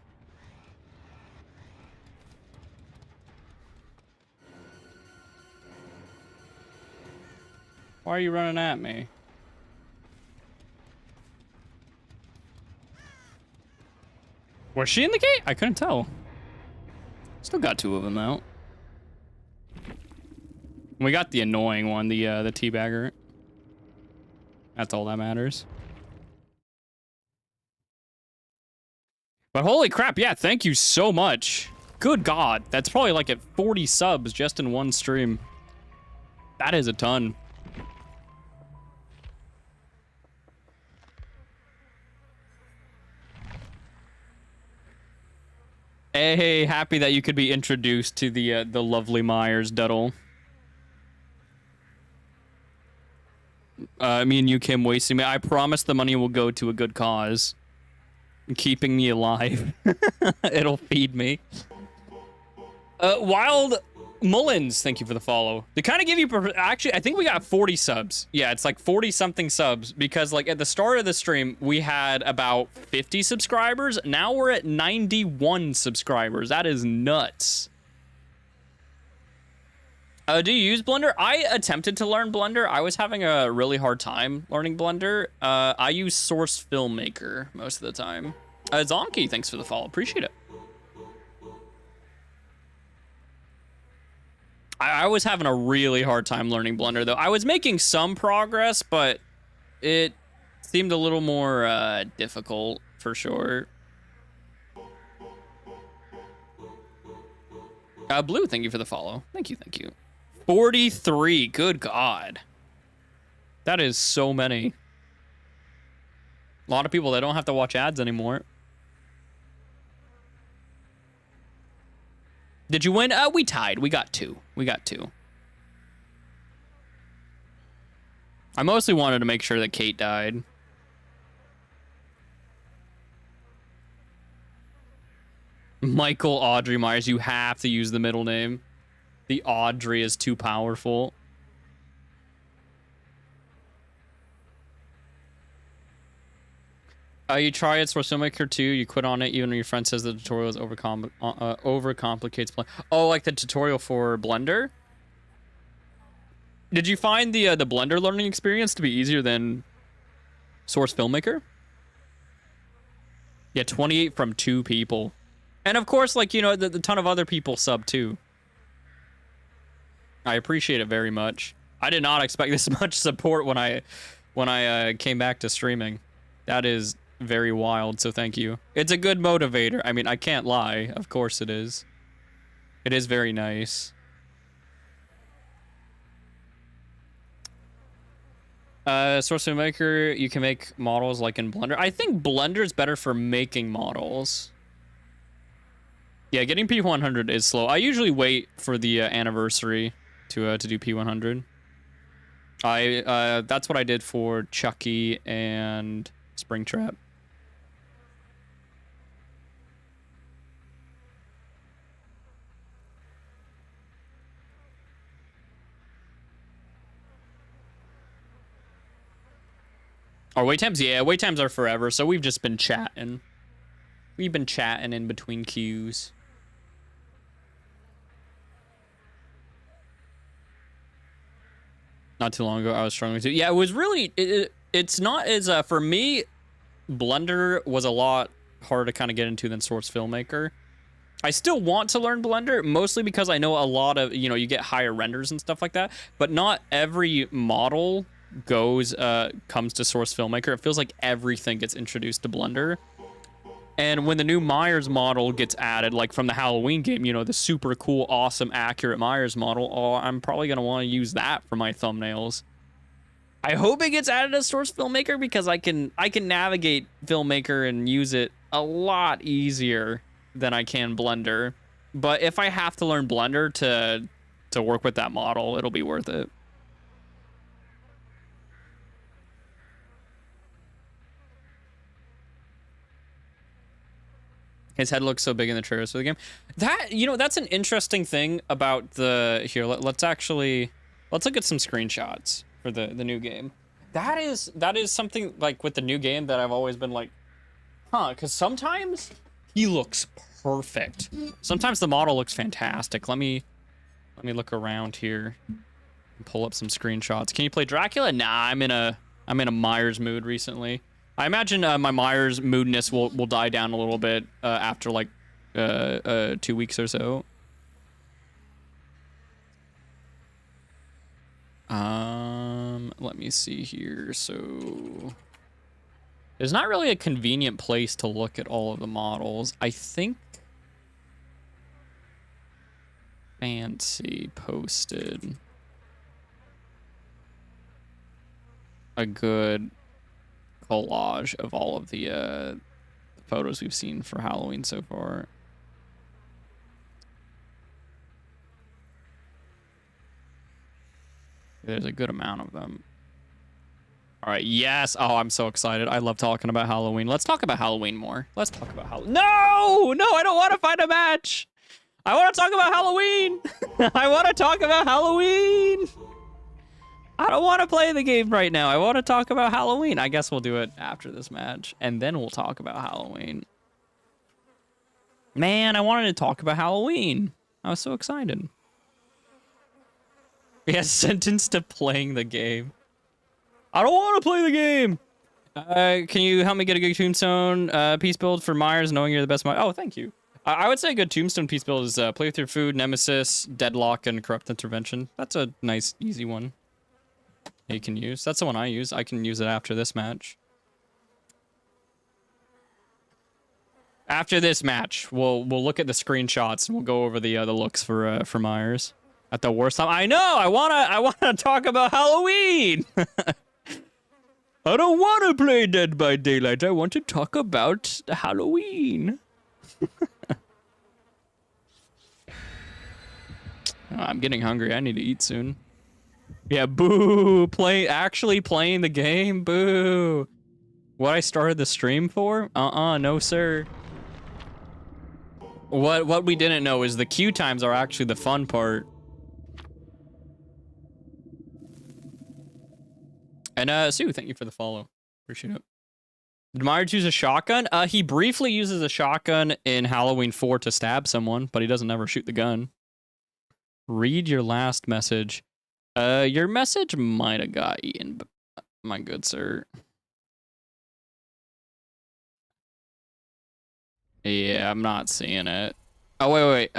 [SPEAKER 1] Why are you running at me? Was she in the gate? I couldn't tell. Still got two of them out. We got the annoying one, the teabagger. That's all that matters. But holy crap, yeah, thank you so much. Good God, that's probably like at 40 subs just in one stream. That is a ton. Hey, happy that you could be introduced to the lovely Myers Duddle. Me and you, Kim, wasting me. I promise the money will go to a good cause. Keeping me alive. It'll feed me. Wild Mullins, thank you for the follow. They kind of give you... Actually, I think we got 40 subs. Yeah, it's like 40-something subs. Because, like, at the start of the stream, we had about 50 subscribers. Now we're at 91 subscribers. That is nuts. Do you use Blender? I attempted to learn Blender. I was having a really hard time learning Blender. I use Source Filmmaker most of the time. Zonky, thanks for the follow. Appreciate it. I was having a really hard time learning Blender, though. I was making some progress, but it seemed a little more difficult, for sure. Blue, thank you for the follow. Thank you, thank you. 43, good God. That is so many. A lot of people that don't have to watch ads anymore. Did you win? We tied. We got two. We got two. I mostly wanted to make sure that Kate died. Michael Audrey Myers, you have to use the middle name. The Audrey is too powerful. You try it, Source Filmmaker 2, you quit on it, even when your friend says the tutorial is overcomplicates play. Oh, like the tutorial for Blender? Did you find the Blender learning experience to be easier than Source Filmmaker? Yeah, 28 from 2 people. And of course, like, you know, the ton of other people sub too. I appreciate it very much. I did not expect this much support when I came back to streaming. That is very wild, so thank you. It's a good motivator. I mean, I can't lie. Of course it is. It is very nice. Source Maker, you can make models like in Blender. I think Blender is better for making models. Yeah, getting P100 is slow. I usually wait for the anniversary to do P100. That's what I did for Chucky and Springtrap. Our wait times? Yeah, wait times are forever, so we've just been chatting. We've been chatting in between queues. Not too long ago, I was struggling to. Yeah, it was really. It's not as for me. Blender was a lot harder to kind of get into than Source Filmmaker. I still want to learn Blender, mostly because I know a lot of, you know, you get higher renders and stuff like that, but not every model comes to Source Filmmaker. It feels like everything gets introduced to Blender. And when the new Myers model gets added, like from the Halloween game, you know, the super cool, awesome, accurate Myers model, oh, I'm probably going to want to use that for my thumbnails. I hope it gets added as Source Filmmaker because I can navigate Filmmaker and use it a lot easier than I can Blender. But if I have to learn Blender to work with that model, it'll be worth it. His head looks so big in the trailers for the game. That, you know, that's an interesting thing about the... Here, let's look at some screenshots for the new game. That is something, like, with the new game that I've always been like, huh, because sometimes he looks perfect. Sometimes the model looks fantastic. Let me look around here and pull up some screenshots. Can you play Dracula? Nah, I'm in a Myers mood recently. I imagine my Myers moodness will die down a little bit after like 2 weeks or so. Let me see here. So there's not really a convenient place to look at all of the models. I think Fancy posted a good collage of all of the photos we've seen for Halloween so far. There's a good amount of them. All right, yes. Oh, I'm so excited. I love talking about Halloween. Let's talk about Halloween more. Let's talk about Halloween. No, I don't want to find a match. I want to talk about Halloween. I want to talk about Halloween. I don't want to play the game right now. I want to talk about Halloween. I guess we'll do it after this match, and then we'll talk about Halloween. Man, I wanted to talk about Halloween. I was so excited. Yeah, sentenced to playing the game. I don't want to play the game. Can you help me get a good tombstone piece build for Myers, knowing you're the best Myers? Oh, thank you. I would say a good tombstone piece build is play with your food, Nemesis, Deadlock, and Corrupt Intervention. That's a nice, easy one you can use. That's the one I use. I can use it after this match. After this match, we'll look at the screenshots and we'll go over the looks for Myers. At the worst time, I know. I wanna talk about Halloween. I don't want to play Dead by Daylight. I want to talk about Halloween. Oh, I'm getting hungry. I need to eat soon. Yeah, boo. Actually playing the game. Boo. What I started the stream for? No, sir. What we didn't know is the queue times are actually the fun part. And Sue, thank you for the follow. Appreciate it. Did Myers use a shotgun? He briefly uses a shotgun in Halloween 4 to stab someone, but he doesn't ever shoot the gun. Read your last message. Your message might have got eaten, my good sir. Yeah, I'm not seeing it. Oh, wait.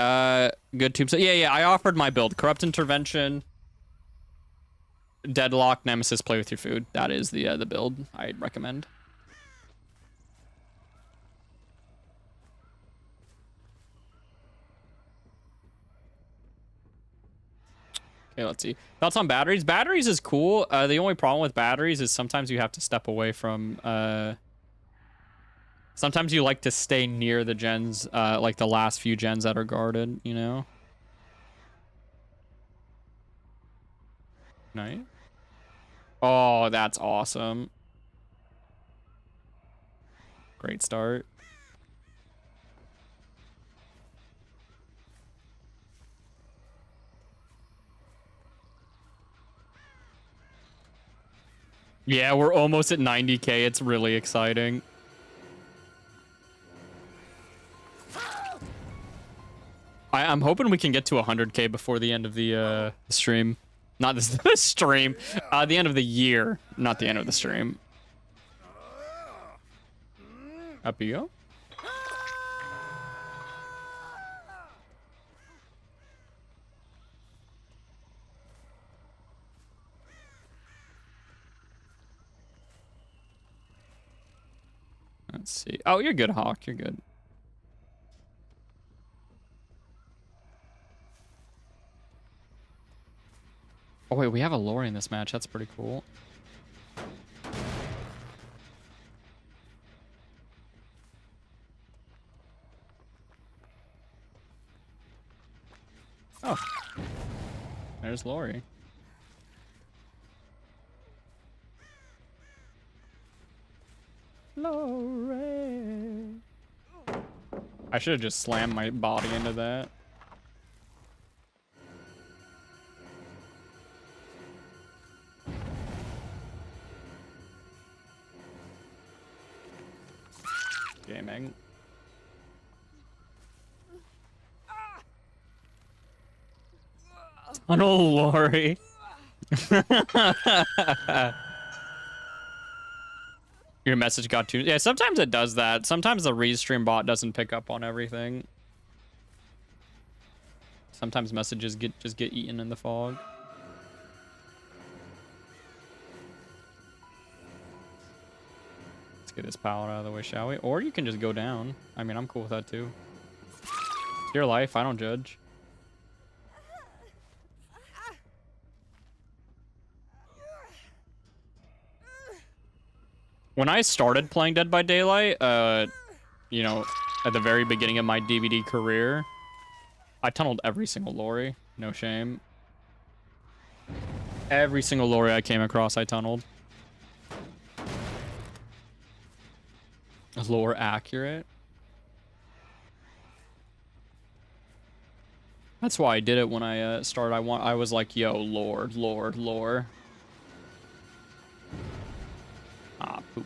[SPEAKER 1] Good tube. So, yeah. I offered my build. Corrupt Intervention, Deadlock, Nemesis, play with your food. That is the build I'd recommend. Okay, let's see. Thoughts on batteries? Batteries is cool. The only problem with batteries is sometimes you have to step away from... sometimes you like to stay near the gens, like the last few gens that are guarded, you know? Nice. Oh, that's awesome. Great start. Yeah, we're almost at 90k. It's really exciting. I'm hoping we can get to 100k before the end of the stream. Not this the stream. The end of the year, not the end of the stream. Up you go. Let's see. Oh, you're good, Hawk. You're good. Oh, wait. We have a Lori in this match. That's pretty cool. Oh. There's Lori. Lori. I should have just slammed my body into that. Gaming. Tunnel Lori. Your message got too... Yeah, sometimes it does that. Sometimes the restream bot doesn't pick up on everything. Sometimes messages just get eaten in the fog. Let's get this pallet out of the way, shall we? Or you can just go down. I mean, I'm cool with that too. It's your life. I don't judge. When I started playing Dead by Daylight, you know, at the very beginning of my DVD career, I tunneled every single Lori. No shame. Every single Lori I came across, I tunneled. Lore accurate. That's why I did it when I started. I was like, yo, lore. Ah, poop.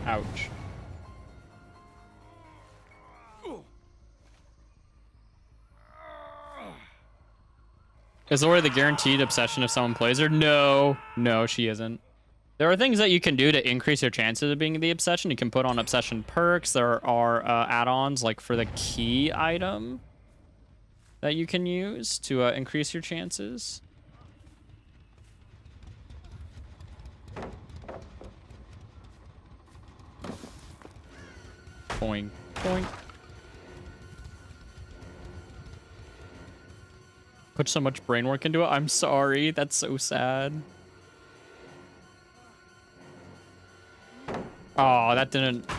[SPEAKER 1] Ouch. Is Lori the guaranteed obsession if someone plays her? No, she isn't. There are things that you can do to increase your chances of being the obsession. You can put on obsession perks. There are add-ons like for the key item that you can use to increase your chances. Boing, boing. Put so much brain work into it. I'm sorry. That's so sad. Oh, that didn't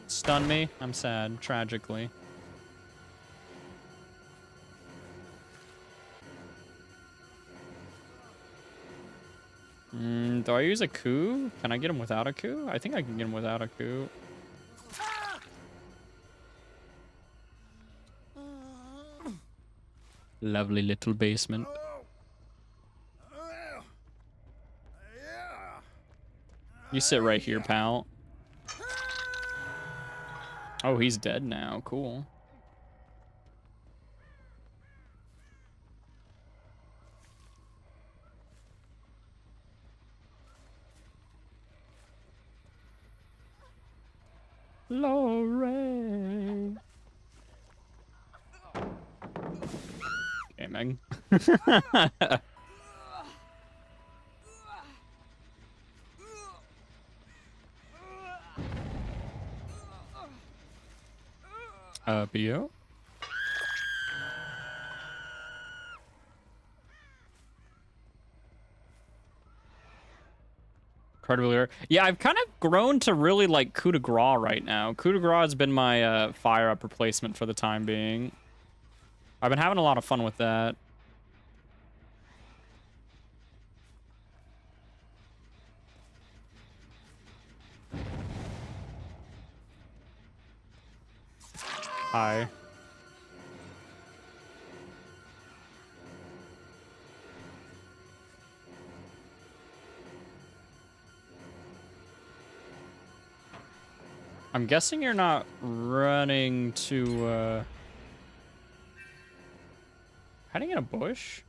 [SPEAKER 1] stun me. I'm sad, tragically. Do I use a coup? Can I get him without a coup? I think I can get him without a coup. Lovely little basement. You sit right here, pal. Oh, he's dead now. Cool. Lorraine. Gaming. BO? Incredibly rare. Yeah, I've kind of grown to really like coup de grace right now. Coup de grace has been my fire up replacement for the time being. I've been having a lot of fun with that. Hi. I'm guessing you're not running to, hiding in a bush?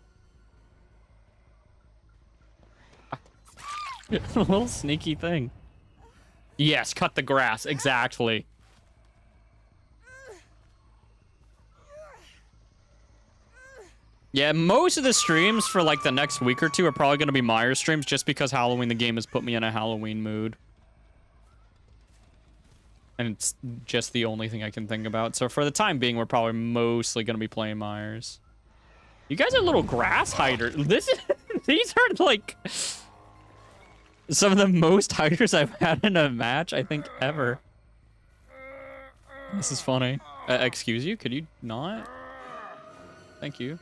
[SPEAKER 1] A little sneaky thing. Yes, cut the grass. Exactly. Yeah, most of the streams for like the next week or two are probably going to be Myers streams just because Halloween the game has put me in a Halloween mood. And it's just the only thing I can think about. So for the time being, we're probably mostly going to be playing Myers. You guys are little grass hiders. These are like some of the most hiders I've had in a match, I think, ever. This is funny. Excuse you? Could you not? Thank you.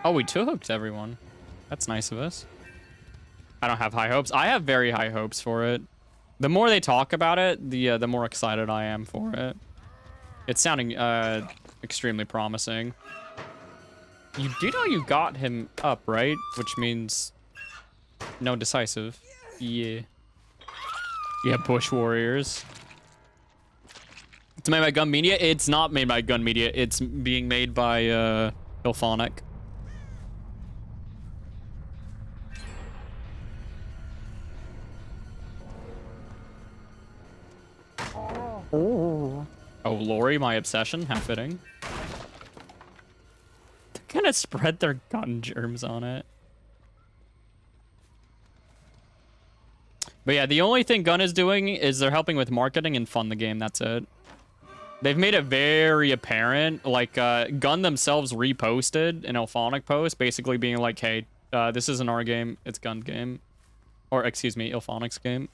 [SPEAKER 1] Oh, we two-hooked everyone. That's nice of us. I don't have high hopes. I have very high hopes for it. The more they talk about it, the more excited I am for it. It's sounding extremely promising. You do know you got him up, right? Which means no decisive. Yeah. Yeah, Bush Warriors. It's made by Gun Media. It's not made by Gun Media. It's being made by Ilphonic. Oh, Lori, my obsession. How fitting. They're gonna spread their gun germs on it. But yeah, the only thing Gun is doing is they're helping with marketing and fund the game. That's it. They've made it very apparent. Like, Gun themselves reposted an Ilphonic post, basically being like, hey, this isn't our game, it's Gun game. Or, excuse me, Ilphonic's game.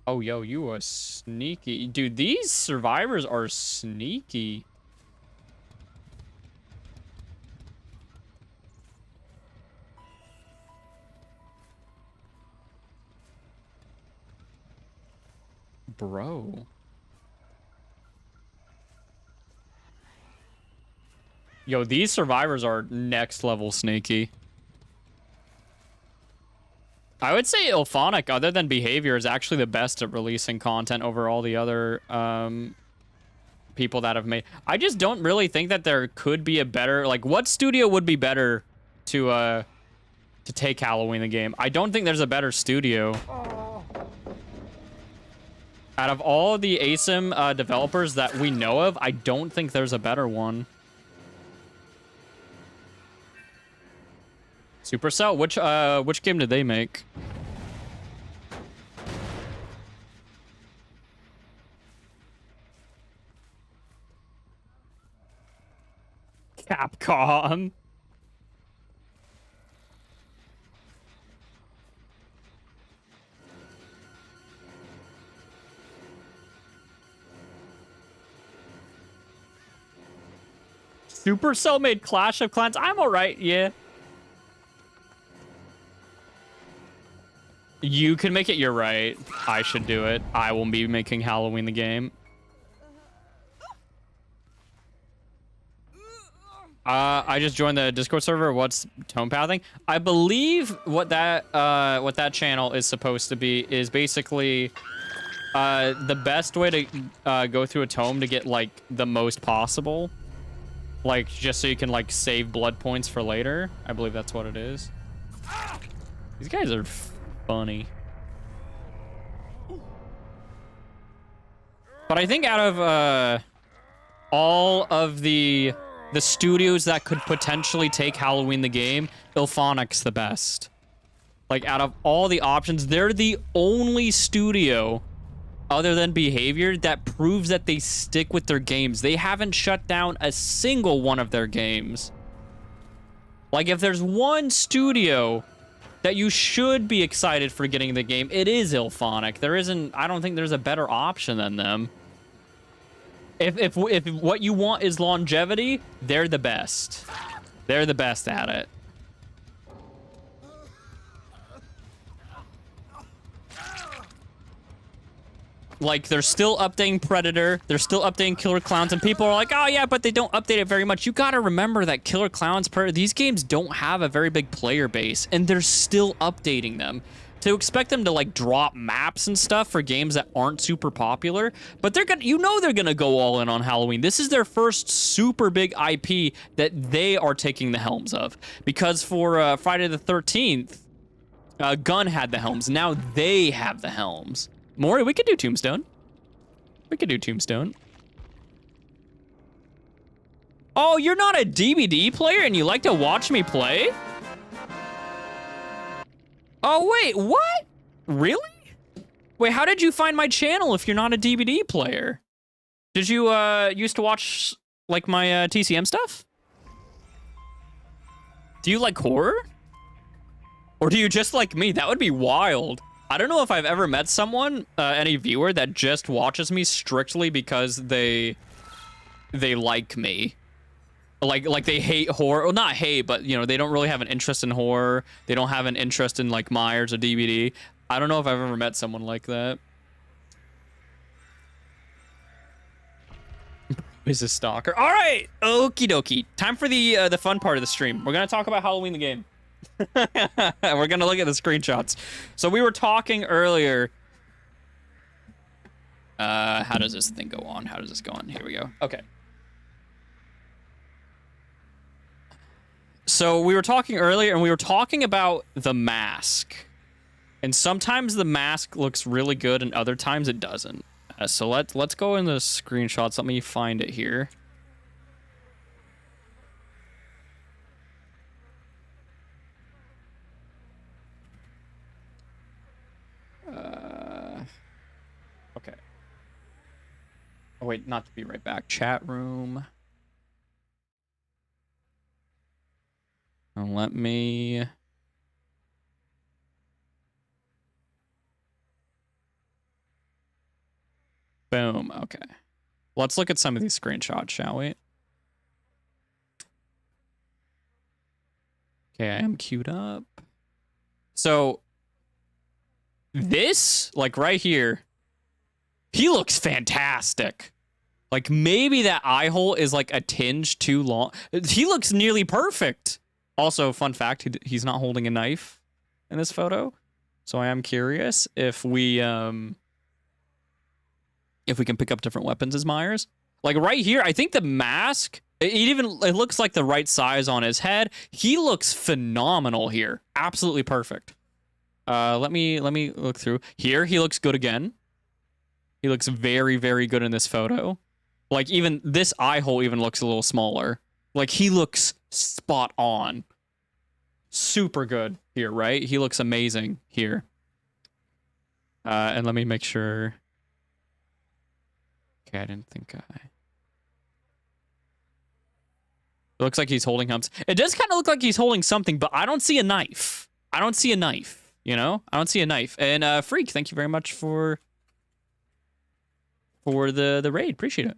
[SPEAKER 1] Oh, yo, you are sneaky. Dude, these survivors are sneaky. Bro. Yo, these survivors are next level sneaky. I would say Ilphonic, other than behavior, is actually the best at releasing content over all the other people that have made. I just don't really think that there could be a better, like, what studio would be better to take Halloween the game? I don't think there's a better studio. Out of all the ASIM developers that we know of, I don't think there's a better one. Supercell? Which game did they make? Capcom. Supercell made Clash of Clans. I'm alright, yeah. You can make it. You're right. I should do it. I will be making Halloween the game. I just joined the Discord server. What's tone pathing? I believe what that channel is supposed to be is basically the best way to go through a tome to get like the most possible. Like just so you can like save blood points for later. I believe that's what it is. These guys are funny. But I think out of all of the studios that could potentially take Halloween the game, Ilphonic's the best. Like out of all the options, they're the only studio other than Behavior that proves that they stick with their games. They haven't shut down a single one of their games. Like if there's one studio that you should be excited for getting the game, it is Ilphonic. I don't think there's a better option than them. If what you want is longevity, they're the best. They're the best at it. Like, they're still updating Predator. They're still updating Killer Clowns. And people are like, oh, yeah, but they don't update it very much. You got to remember that Killer Clowns, Predator, these games don't have a very big player base. And they're still updating them. To expect them to, like, drop maps and stuff for games that aren't super popular. But they're gonna, they're going to go all in on Halloween. This is their first super big IP that they are taking the helms of. Because for Friday the 13th, Gun had the helms. Now they have the helms. Maury, we could do Tombstone. We could do Tombstone. Oh, you're not a DVD player and you like to watch me play? Oh, wait, what? Really? Wait, how did you find my channel if you're not a DVD player? Did you used to watch, like, my TCM stuff? Do you like horror? Or do you just like me? That would be wild. I don't know if I've ever met someone, any viewer, that just watches me strictly because they like me. Like they hate horror. Well, not hate, but, they don't really have an interest in horror. They don't have an interest in, like, Myers or DVD. I don't know if I've ever met someone like that. Is a stalker. All right, okie dokie. Time for the fun part of the stream. We're going to talk about Halloween the game. We're gonna look at the screenshots. So we were talking earlier. How does this thing go on? How does this go on? Here we go. Okay. So we were talking earlier, and we were talking about the mask. And sometimes the mask looks really good, and other times it doesn't. So let's go in the screenshots. Let me find it here. Okay. Oh, wait, not to be right back. Chat room. Let me... Boom. Okay. Let's look at some of these screenshots, shall we? Okay, I am queued up. So... This, like right here, he looks fantastic. Like maybe that eye hole is like a tinge too long. He looks nearly perfect. Also, fun fact, he's not holding a knife in this photo. So I am curious if we can pick up different weapons as Myers. Like right here, I think the mask, it looks like the right size on his head. He looks phenomenal here. Absolutely perfect. Let me look through. Here, he looks good again. He looks very, very good in this photo. Like, even this eye hole even looks a little smaller. Like, he looks spot on. Super good here, right? He looks amazing here. And let me make sure. Okay, I didn't think I... It looks like he's holding humps. It does kind of look like he's holding something, but I don't see a knife. I don't see a knife. I don't see a knife. And Freak, thank you very much for the raid. Appreciate it.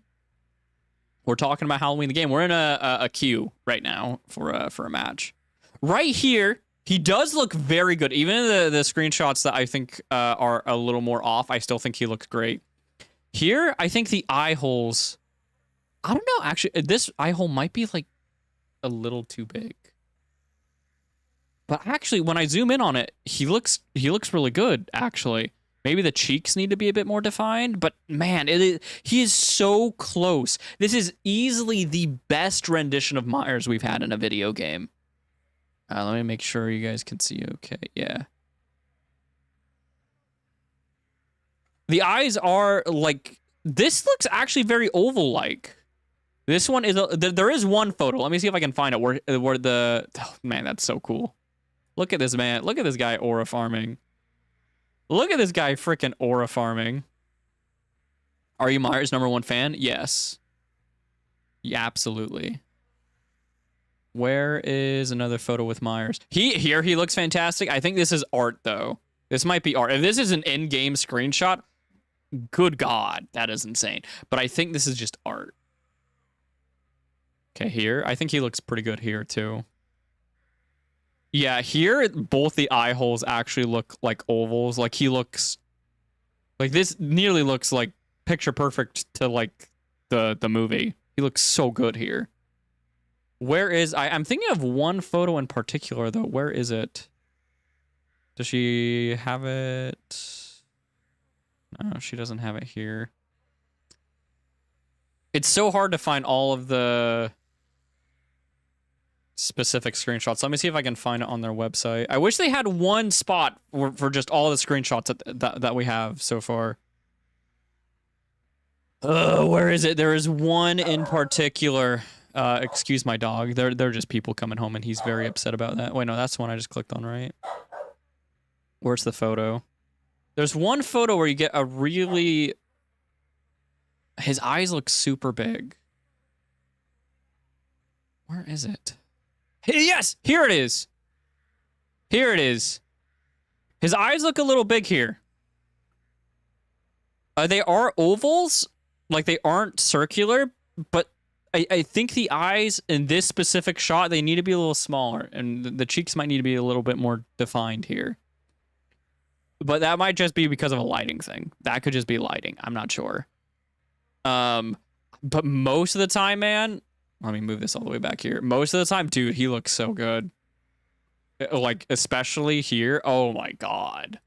[SPEAKER 1] We're talking about Halloween the game. We're in a queue right now for a match. Right here, He does look very good. Even in the screenshots that I think are a little more off, I still think he looks great. Here, I think the eye holes... I don't know, actually. This eye hole might be, like, a little too big. But actually, when I zoom in on it, he looks really good, actually. Maybe the cheeks need to be a bit more defined, but man, he is so close. This is easily the best rendition of Myers we've had in a video game. Let me make sure you guys can see okay. Yeah. The eyes are like, this looks actually very oval-like. This one is, there is one photo. Let me see if I can find it where the, oh, man, that's so cool. Look at this, man. Look at this guy aura farming. Look at this guy freaking aura farming. Are you Myers' #1 fan? Yes. Yeah, absolutely. Where is another photo with Myers? Here he looks fantastic. I think this is art, though. This might be art. If this is an in-game screenshot, good God, that is insane. But I think this is just art. Okay, here. I think he looks pretty good here, too. Yeah, here, both the eye holes actually look like ovals. Like, he looks... Like, this nearly looks like picture perfect to, like, the movie. He looks so good here. Where is... I'm thinking of one photo in particular, though. Where is it? Does she have it? No, she doesn't have it here. It's so hard to find all of the specific screenshots. Let me see if I can find it on their website. I wish they had one spot for just all the screenshots that we have so far. Where is it? There is one in particular. Excuse my dog. They're just people coming home, and he's very upset about that. Wait, no, that's the one I just clicked on, right? Where's the photo? There's one photo where you get a really... His eyes look super big. Where is it? Yes! Here it is! Here it is. His eyes look a little big here. They are ovals. Like, they aren't circular, but I think the eyes in this specific shot, they need to be a little smaller, and the cheeks might need to be a little bit more defined here. But that might just be because of a lighting thing. That could just be lighting. I'm not sure. But most of the time, man... Let me move this all the way back here. Most of the time, dude, he looks so good. Like, especially here. Oh, my God.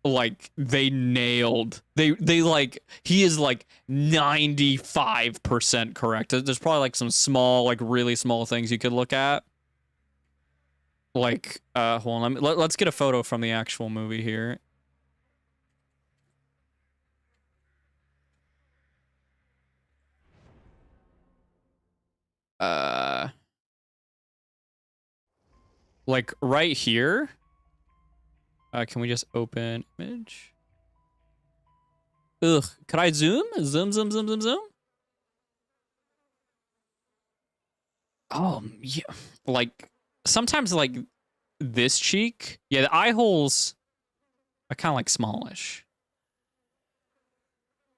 [SPEAKER 1] Like, they nailed... They like... He is, like, 95% correct. There's probably, like, some small, like, really small things you could look at. Like, hold on. Let's get a photo from the actual movie here. Like, right here. Can we just open image? Ugh. Could I zoom? Zoom, zoom, zoom, zoom, zoom? Oh, yeah. Like, sometimes, like, this cheek. Yeah, the eye holes are kind of, like, smallish.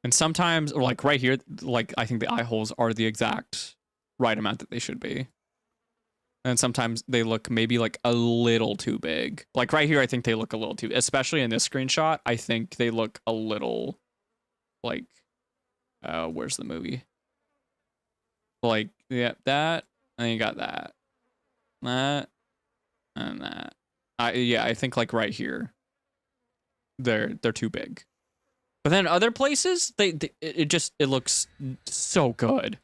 [SPEAKER 1] And sometimes, or, like, right here, like, I think the eye holes are the exact right amount that they should be. And sometimes they look maybe like a little too big. Like right here, I think they look a little too, especially in this screenshot, I think they look a little like, where's the movie? Like, yeah, that, and you got that, and that. Yeah, I think like right here, they're too big. But then other places, it looks so good.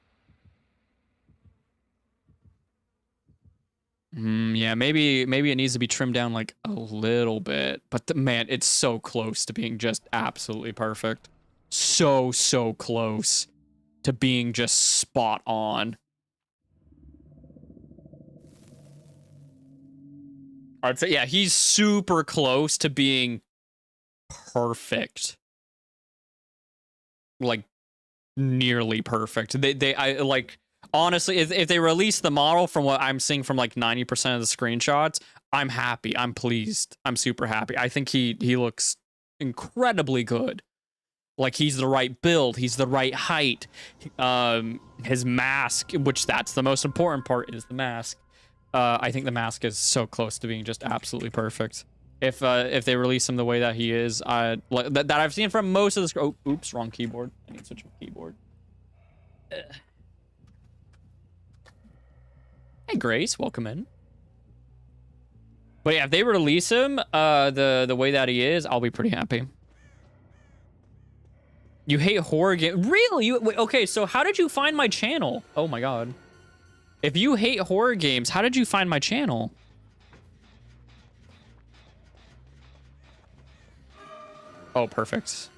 [SPEAKER 1] Yeah, maybe it needs to be trimmed down like a little bit, but man, it's so close to being just absolutely perfect. So close to being just spot on. I'd say, yeah, he's super close to being perfect. Like, nearly perfect. I like... Honestly, if they release the model from what I'm seeing from like 90% of the screenshots, I'm happy. I'm pleased. I'm super happy. I think he looks incredibly good. Like, he's the right build. He's the right height. His mask, which that's the most important part, is the mask. I think the mask is so close to being just absolutely perfect. If they release him the way that he is, that I've seen from most of the... Oh, oops, wrong keyboard. I need to switch my keyboard. Hey, Grace, welcome in. But yeah, if they release him the way that he is, I'll be pretty happy. You hate horror games? Really? Wait, okay, so how did you find my channel? Oh my god. If you hate horror games, how did you find my channel? Oh, perfect.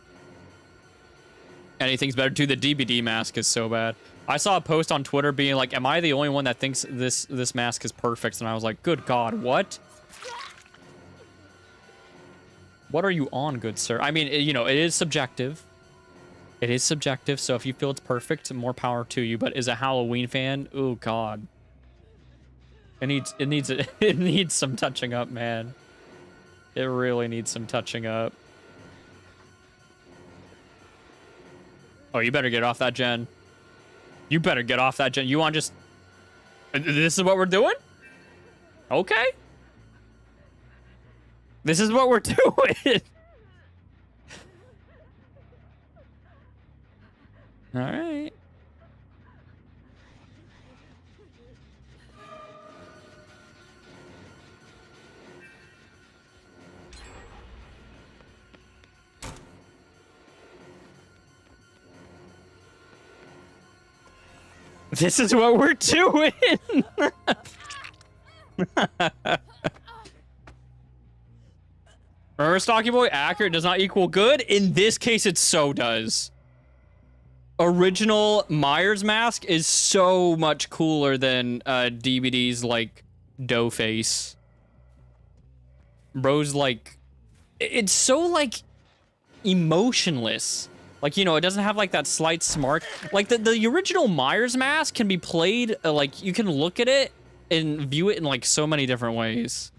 [SPEAKER 1] Anything's better. Dude, the DBD mask is so bad. I saw a post on Twitter being like, am I the only one that thinks this mask is perfect? And I was like, good god, what? What are you on, good sir? I mean, you know, it is subjective. It is subjective, so if you feel it's perfect, more power to you. But as a Halloween fan, oh god. It needs some touching up, man. It really needs some touching up. Oh, you better get off that gen. You better get off that gen. You want just... This is what we're doing? Okay. This is what we're doing. All right. This is what we're doing. Remember, Stocky Boy, accurate does not equal good. In this case, it so does. Original Myers mask is so much cooler than DBD's like dough face. Bro's like, it's so like emotionless. Like, you know, it doesn't have like that slight smirk. Like the original Myers mask can be played like you can look at it and view it in like so many different ways.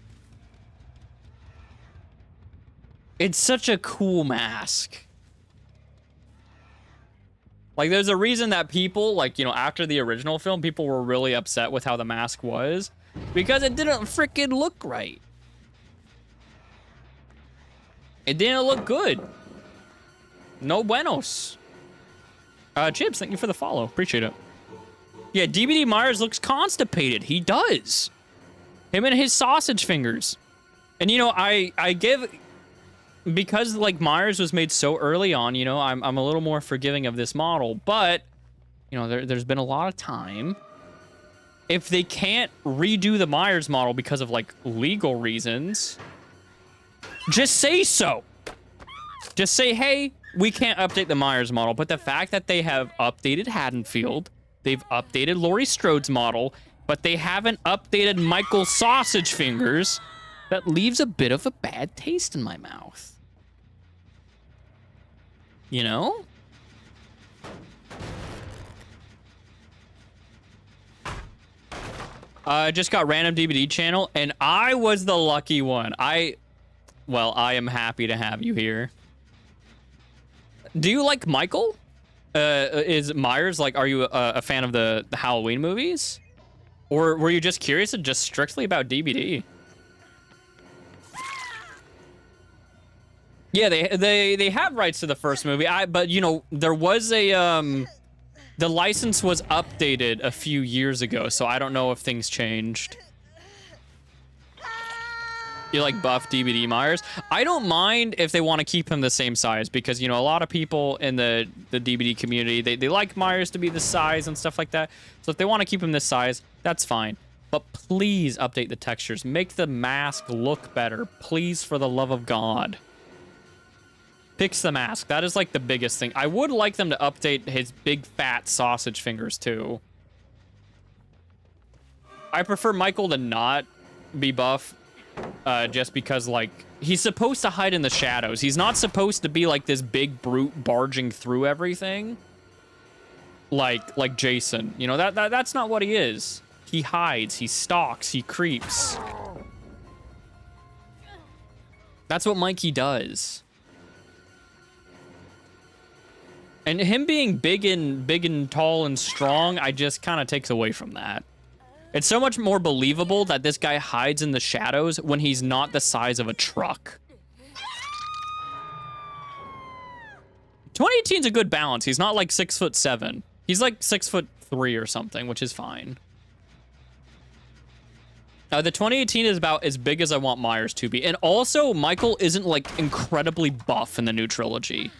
[SPEAKER 1] It's such a cool mask. Like, there's a reason that people, like, you know, after the original film, people were really upset with how the mask was. Because it didn't freaking look right. It didn't look good. No buenos. Chips, thank you for the follow. Appreciate it. Yeah, DBD Myers looks constipated. He does. Him and his sausage fingers. And, you know, I give... Because, like, Myers was made so early on, you know, I'm a little more forgiving of this model. But, you know, there's been a lot of time. If they can't redo the Myers model because of, like, legal reasons, just say so. Just say, hey, we can't update the Myers model. But the fact that they have updated Haddonfield, they've updated Laurie Strode's model, but they haven't updated Michael Sausage Fingers, that leaves a bit of a bad taste in my mouth. You know? I just got random DBD channel, and I was the lucky one. Well, I am happy to have you here. Do you like Michael? Is Myers, like, are you a fan of the Halloween movies? Or were you just curious and just strictly about DBD? Yeah, they have rights to the first movie. But you know, there was a the license was updated a few years ago, so I don't know if things changed. You like buff DBD Myers? I don't mind if they want to keep him the same size, because you know a lot of people in the DBD community they like Myers to be this size and stuff like that. So if they want to keep him this size, that's fine. But please update the textures. Make the mask look better. Please, for the love of God. Fix the mask. That is like the biggest thing. I would like them to update his big fat sausage fingers too. I prefer Michael to not be buff, just because like he's supposed to hide in the shadows. He's not supposed to be like this big brute barging through everything. Like Jason. You know, that's not what he is. He hides, he stalks, he creeps. That's what Mikey does. And him being big and tall and strong, I just kind of takes away from that. It's so much more believable that this guy hides in the shadows when he's not the size of a truck. 2018's a good balance. He's not like 6'7". He's like 6'3" or something, which is fine. The 2018 is about as big as I want Myers to be. And also, Michael isn't like incredibly buff in the new trilogy.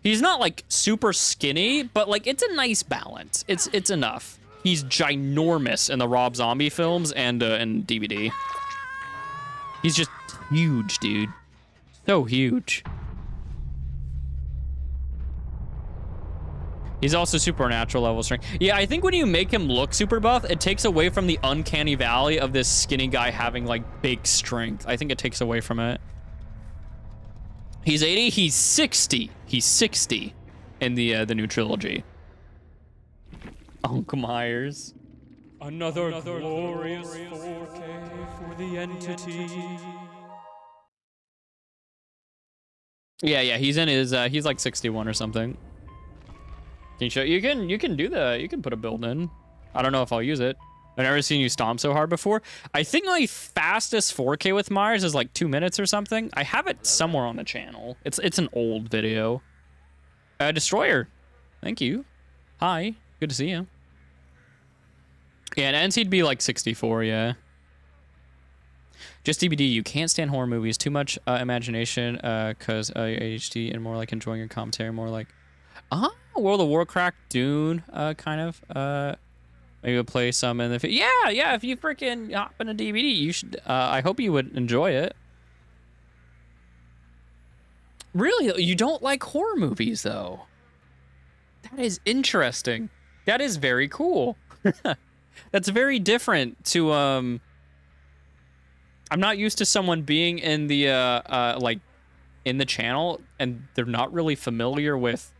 [SPEAKER 1] He's not like super skinny, but like it's a nice balance. It's enough. He's ginormous in the Rob Zombie films and in DVD. He's just huge, dude. So huge. He's also supernatural level strength. Yeah, I think when you make him look super buff, it takes away from the uncanny valley of this skinny guy having like big strength. I think it takes away from it. He's 80, he's 60. He's 60 in the new trilogy. Uncle Myers.
[SPEAKER 2] Another glorious 4K for the entity.
[SPEAKER 1] Yeah, he's in his he's like 61 or something. Can you show you can do that. You can put a build in. I don't know if I'll use it. I've never seen you stomp so hard before. I think my fastest 4K with Myers is like 2 minutes or something. I have it somewhere on the channel. It's an old video. Destroyer. Thank you. Hi. Good to see you. Yeah, and NC'd be like 64, yeah. Just DVD, you can't stand horror movies. Too much imagination, because ADHD, and more like enjoying your commentary, more like, World of Warcraft, Dune, kind of. Maybe we'll play some in the... Yeah, if you freaking hop in a DVD, you should... I hope you would enjoy it. Really, you don't like horror movies, though? That is interesting. That is very cool. That's very different to... I'm not used to someone being in the, like, in the channel, and they're not really familiar with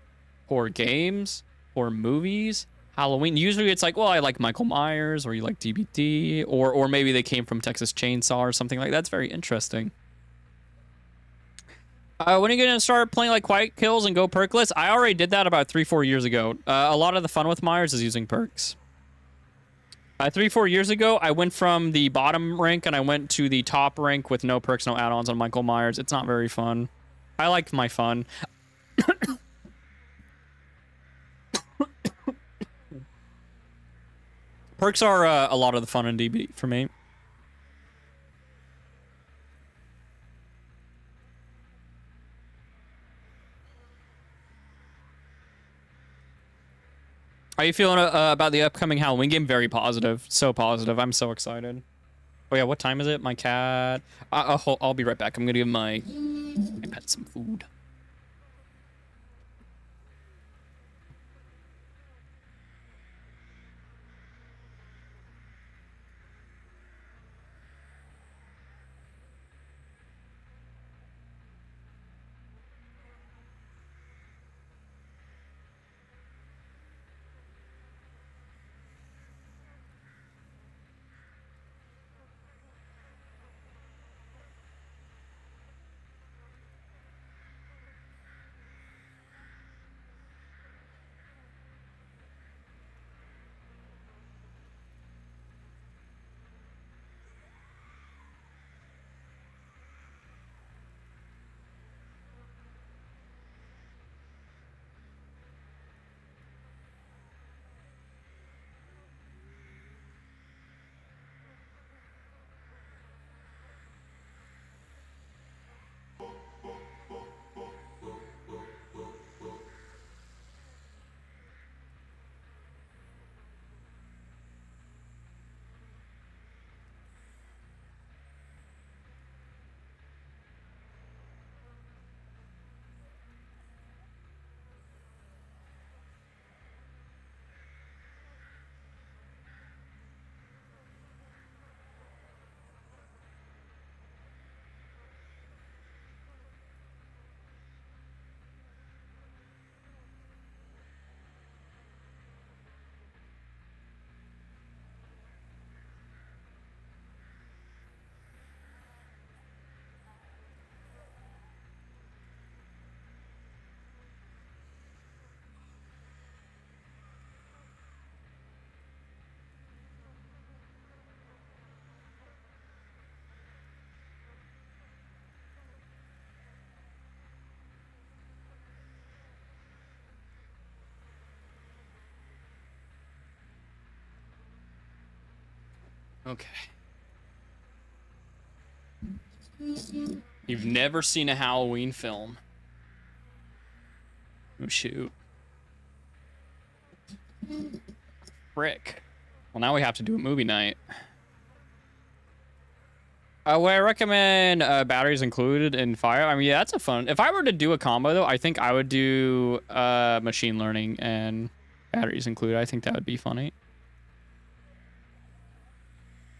[SPEAKER 1] horror games, horror movies, Halloween. Usually it's like, well, I like Michael Myers, or you like DBD, or maybe they came from Texas Chainsaw or something like that. That's very interesting. When are you going to start playing like Quiet Kills and go perkless? I already did that about 3-4 years ago. A lot of the fun with Myers is using perks. 3-4 years ago, I went from the bottom rank and I went to the top rank with no perks, no add-ons on Michael Myers. It's not very fun. I like my fun. Perks are a lot of the fun in DB for me. How are you feeling about the upcoming Halloween game? Very positive. So positive. I'm so excited. Oh yeah, what time is it? My cat... I'll be right back. I'm gonna give my pet some food. Okay. You've never seen a Halloween film. Oh, shoot. Frick. Well, now we have to do a movie night. Would I recommend batteries included in fire? I mean, yeah, that's a fun. If I were to do a combo, though, I think I would do machine learning and batteries included. I think that would be funny.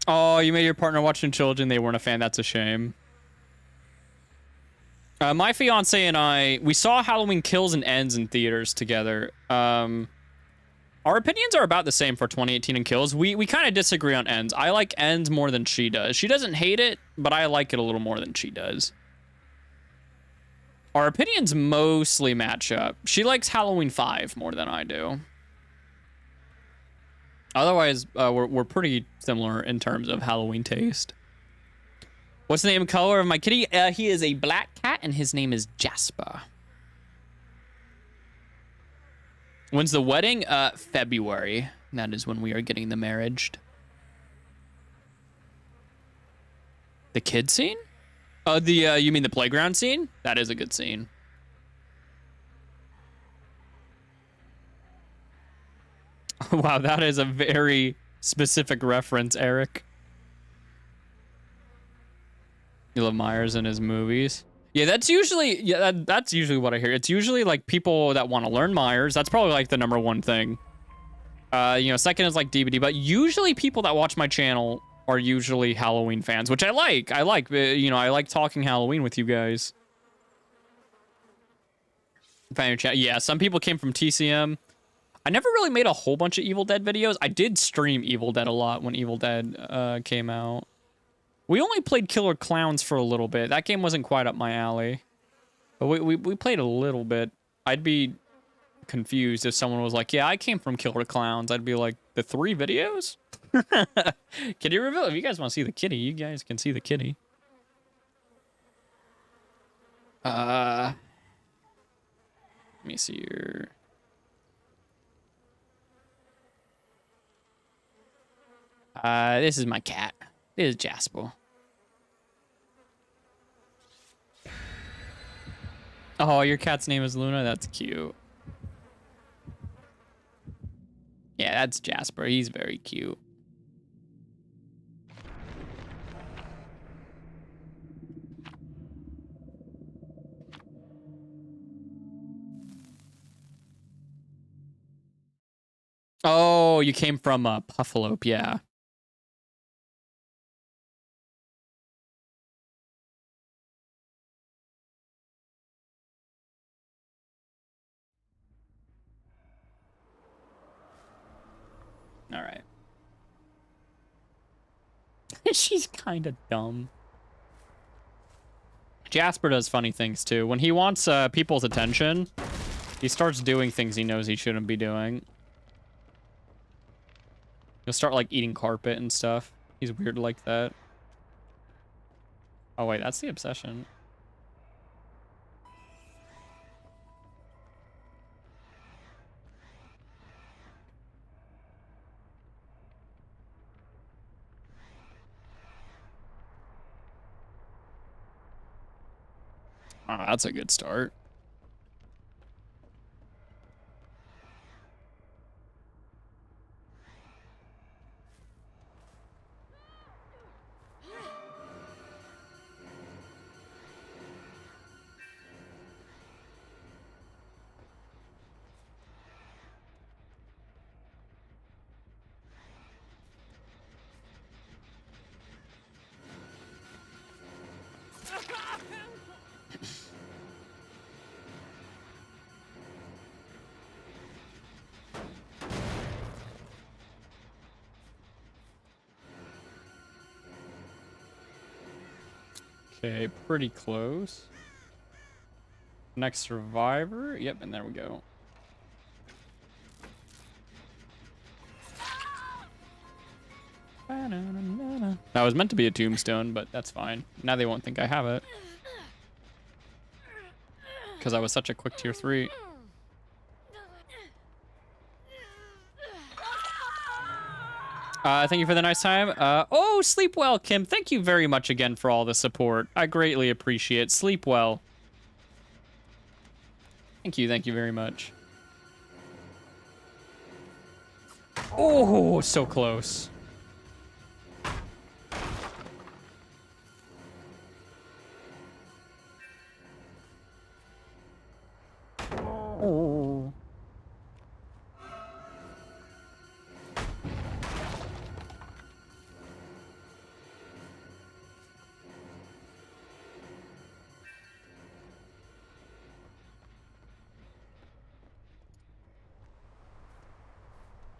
[SPEAKER 1] Oh, you made your partner watching Children. They weren't a fan. That's a shame. My fiance and I, we saw Halloween Kills and Ends in theaters together. Our opinions are about the same for 2018 and Kills. We kind of disagree on Ends. I like Ends more than she does. She doesn't hate it, but I like it a little more than she does. Our opinions mostly match up. She likes Halloween 5 more than I do. Otherwise, we're pretty similar in terms of Halloween taste. What's the name and color of my kitty? He is a black cat, and his name is Jasper. When's the wedding? February. That is when we are getting the marriage. The kid scene? Oh, you mean the playground scene? That is a good scene. Wow, that is a very specific reference, Eric. You love Myers and his movies. Yeah, that's usually that's usually what I hear. It's usually like people that want to learn Myers. That's probably like the #1 thing. You know, second is like DVD, but usually people that watch my channel are usually Halloween fans, which I like. You know, I like talking Halloween with you guys. Fan your chat. Yeah, some people came from TCM. I never really made a whole bunch of Evil Dead videos. I did stream Evil Dead a lot when Evil Dead came out. We only played Killer Clowns for a little bit. That game wasn't quite up my alley. But we played a little bit. I'd be confused if someone was like, yeah, I came from Killer Clowns. I'd be like, the 3 videos? Kitty reveal? If you guys want to see the kitty, you guys can see the kitty. Let me see here. This is my cat. This is Jasper. Oh, your cat's name is Luna? That's cute. Yeah, that's Jasper. He's very cute. Oh, you came from Puffalope, yeah. All right. She's kind of dumb. Jasper does funny things too. When he wants people's attention, he starts doing things he knows he shouldn't be doing. He'll start like eating carpet and stuff. He's weird like that. Oh wait, that's the obsession. Oh, that's a good start. Okay, pretty close. Next survivor. Yep, and there we go. That was meant to be a tombstone, but that's fine. Now they won't think I have it. Because I was such a quick tier 3. Thank you for the nice time. Oh, sleep well, Kim. Thank you very much again for all the support. I greatly appreciate it. Sleep well. Thank you very much. Oh, so close. Oh.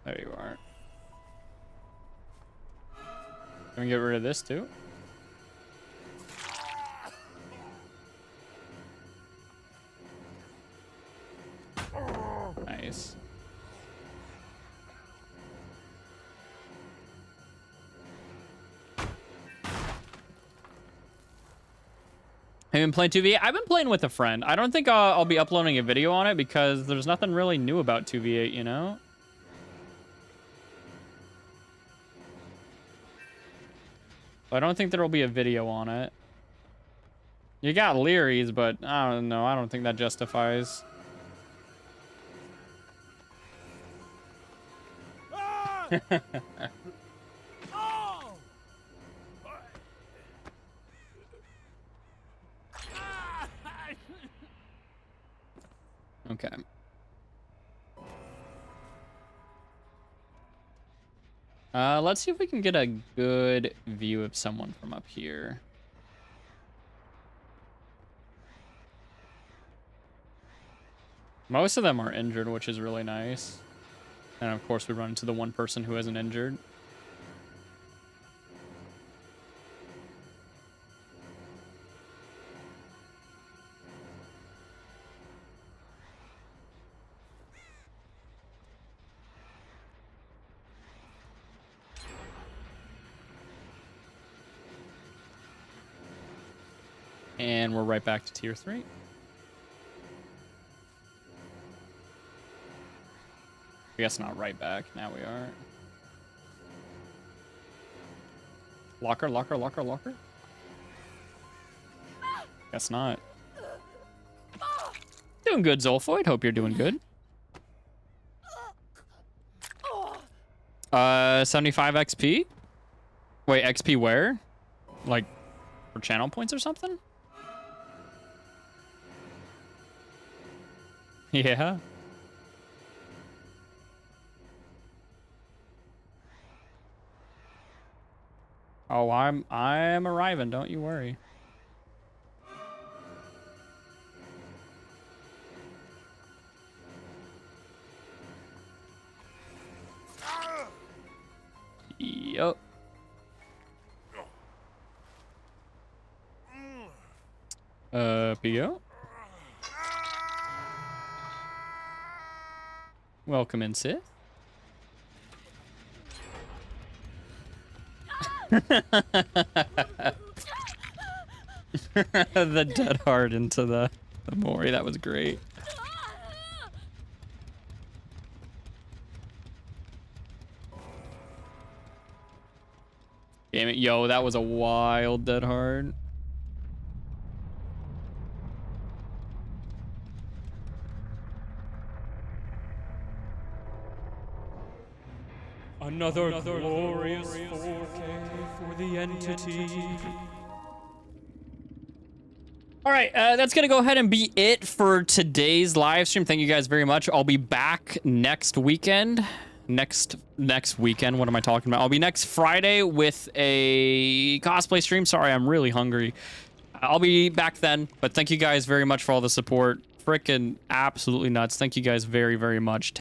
[SPEAKER 1] There you are. Can we get rid of this too? Nice. Have you been playing 2v8? I've been playing with a friend. I don't think I'll be uploading a video on it because there's nothing really new about 2v8, you know? I don't think there will be a video on it. You got Leary's, but I don't know. I don't think that justifies. Okay. Let's see if we can get a good view of someone from up here. Most of them are injured, which is really nice. And of course we run into the one person who isn't injured. And we're right back to tier 3. I guess not right back. Now we are. Locker, locker, locker, locker. Guess not. Doing good, Zolfoid. Hope you're doing good. 75 XP? Wait, XP where? Like, for channel points or something? Yeah. Oh, I'm arriving, don't you worry. Yup. PO? Welcome in, Sith. The dead hard into the Mori, that was great. Damn it, yo, that was a wild dead hard. Another glorious 4K for the entity. All right, that's gonna go ahead and be it for today's live stream. Thank you guys very much. I'll be back next weekend. Next weekend. What am I talking about? I'll be next Friday with a cosplay stream. Sorry, I'm really hungry. I'll be back then. But thank you guys very much for all the support. Frickin' absolutely nuts. Thank you guys very, very much.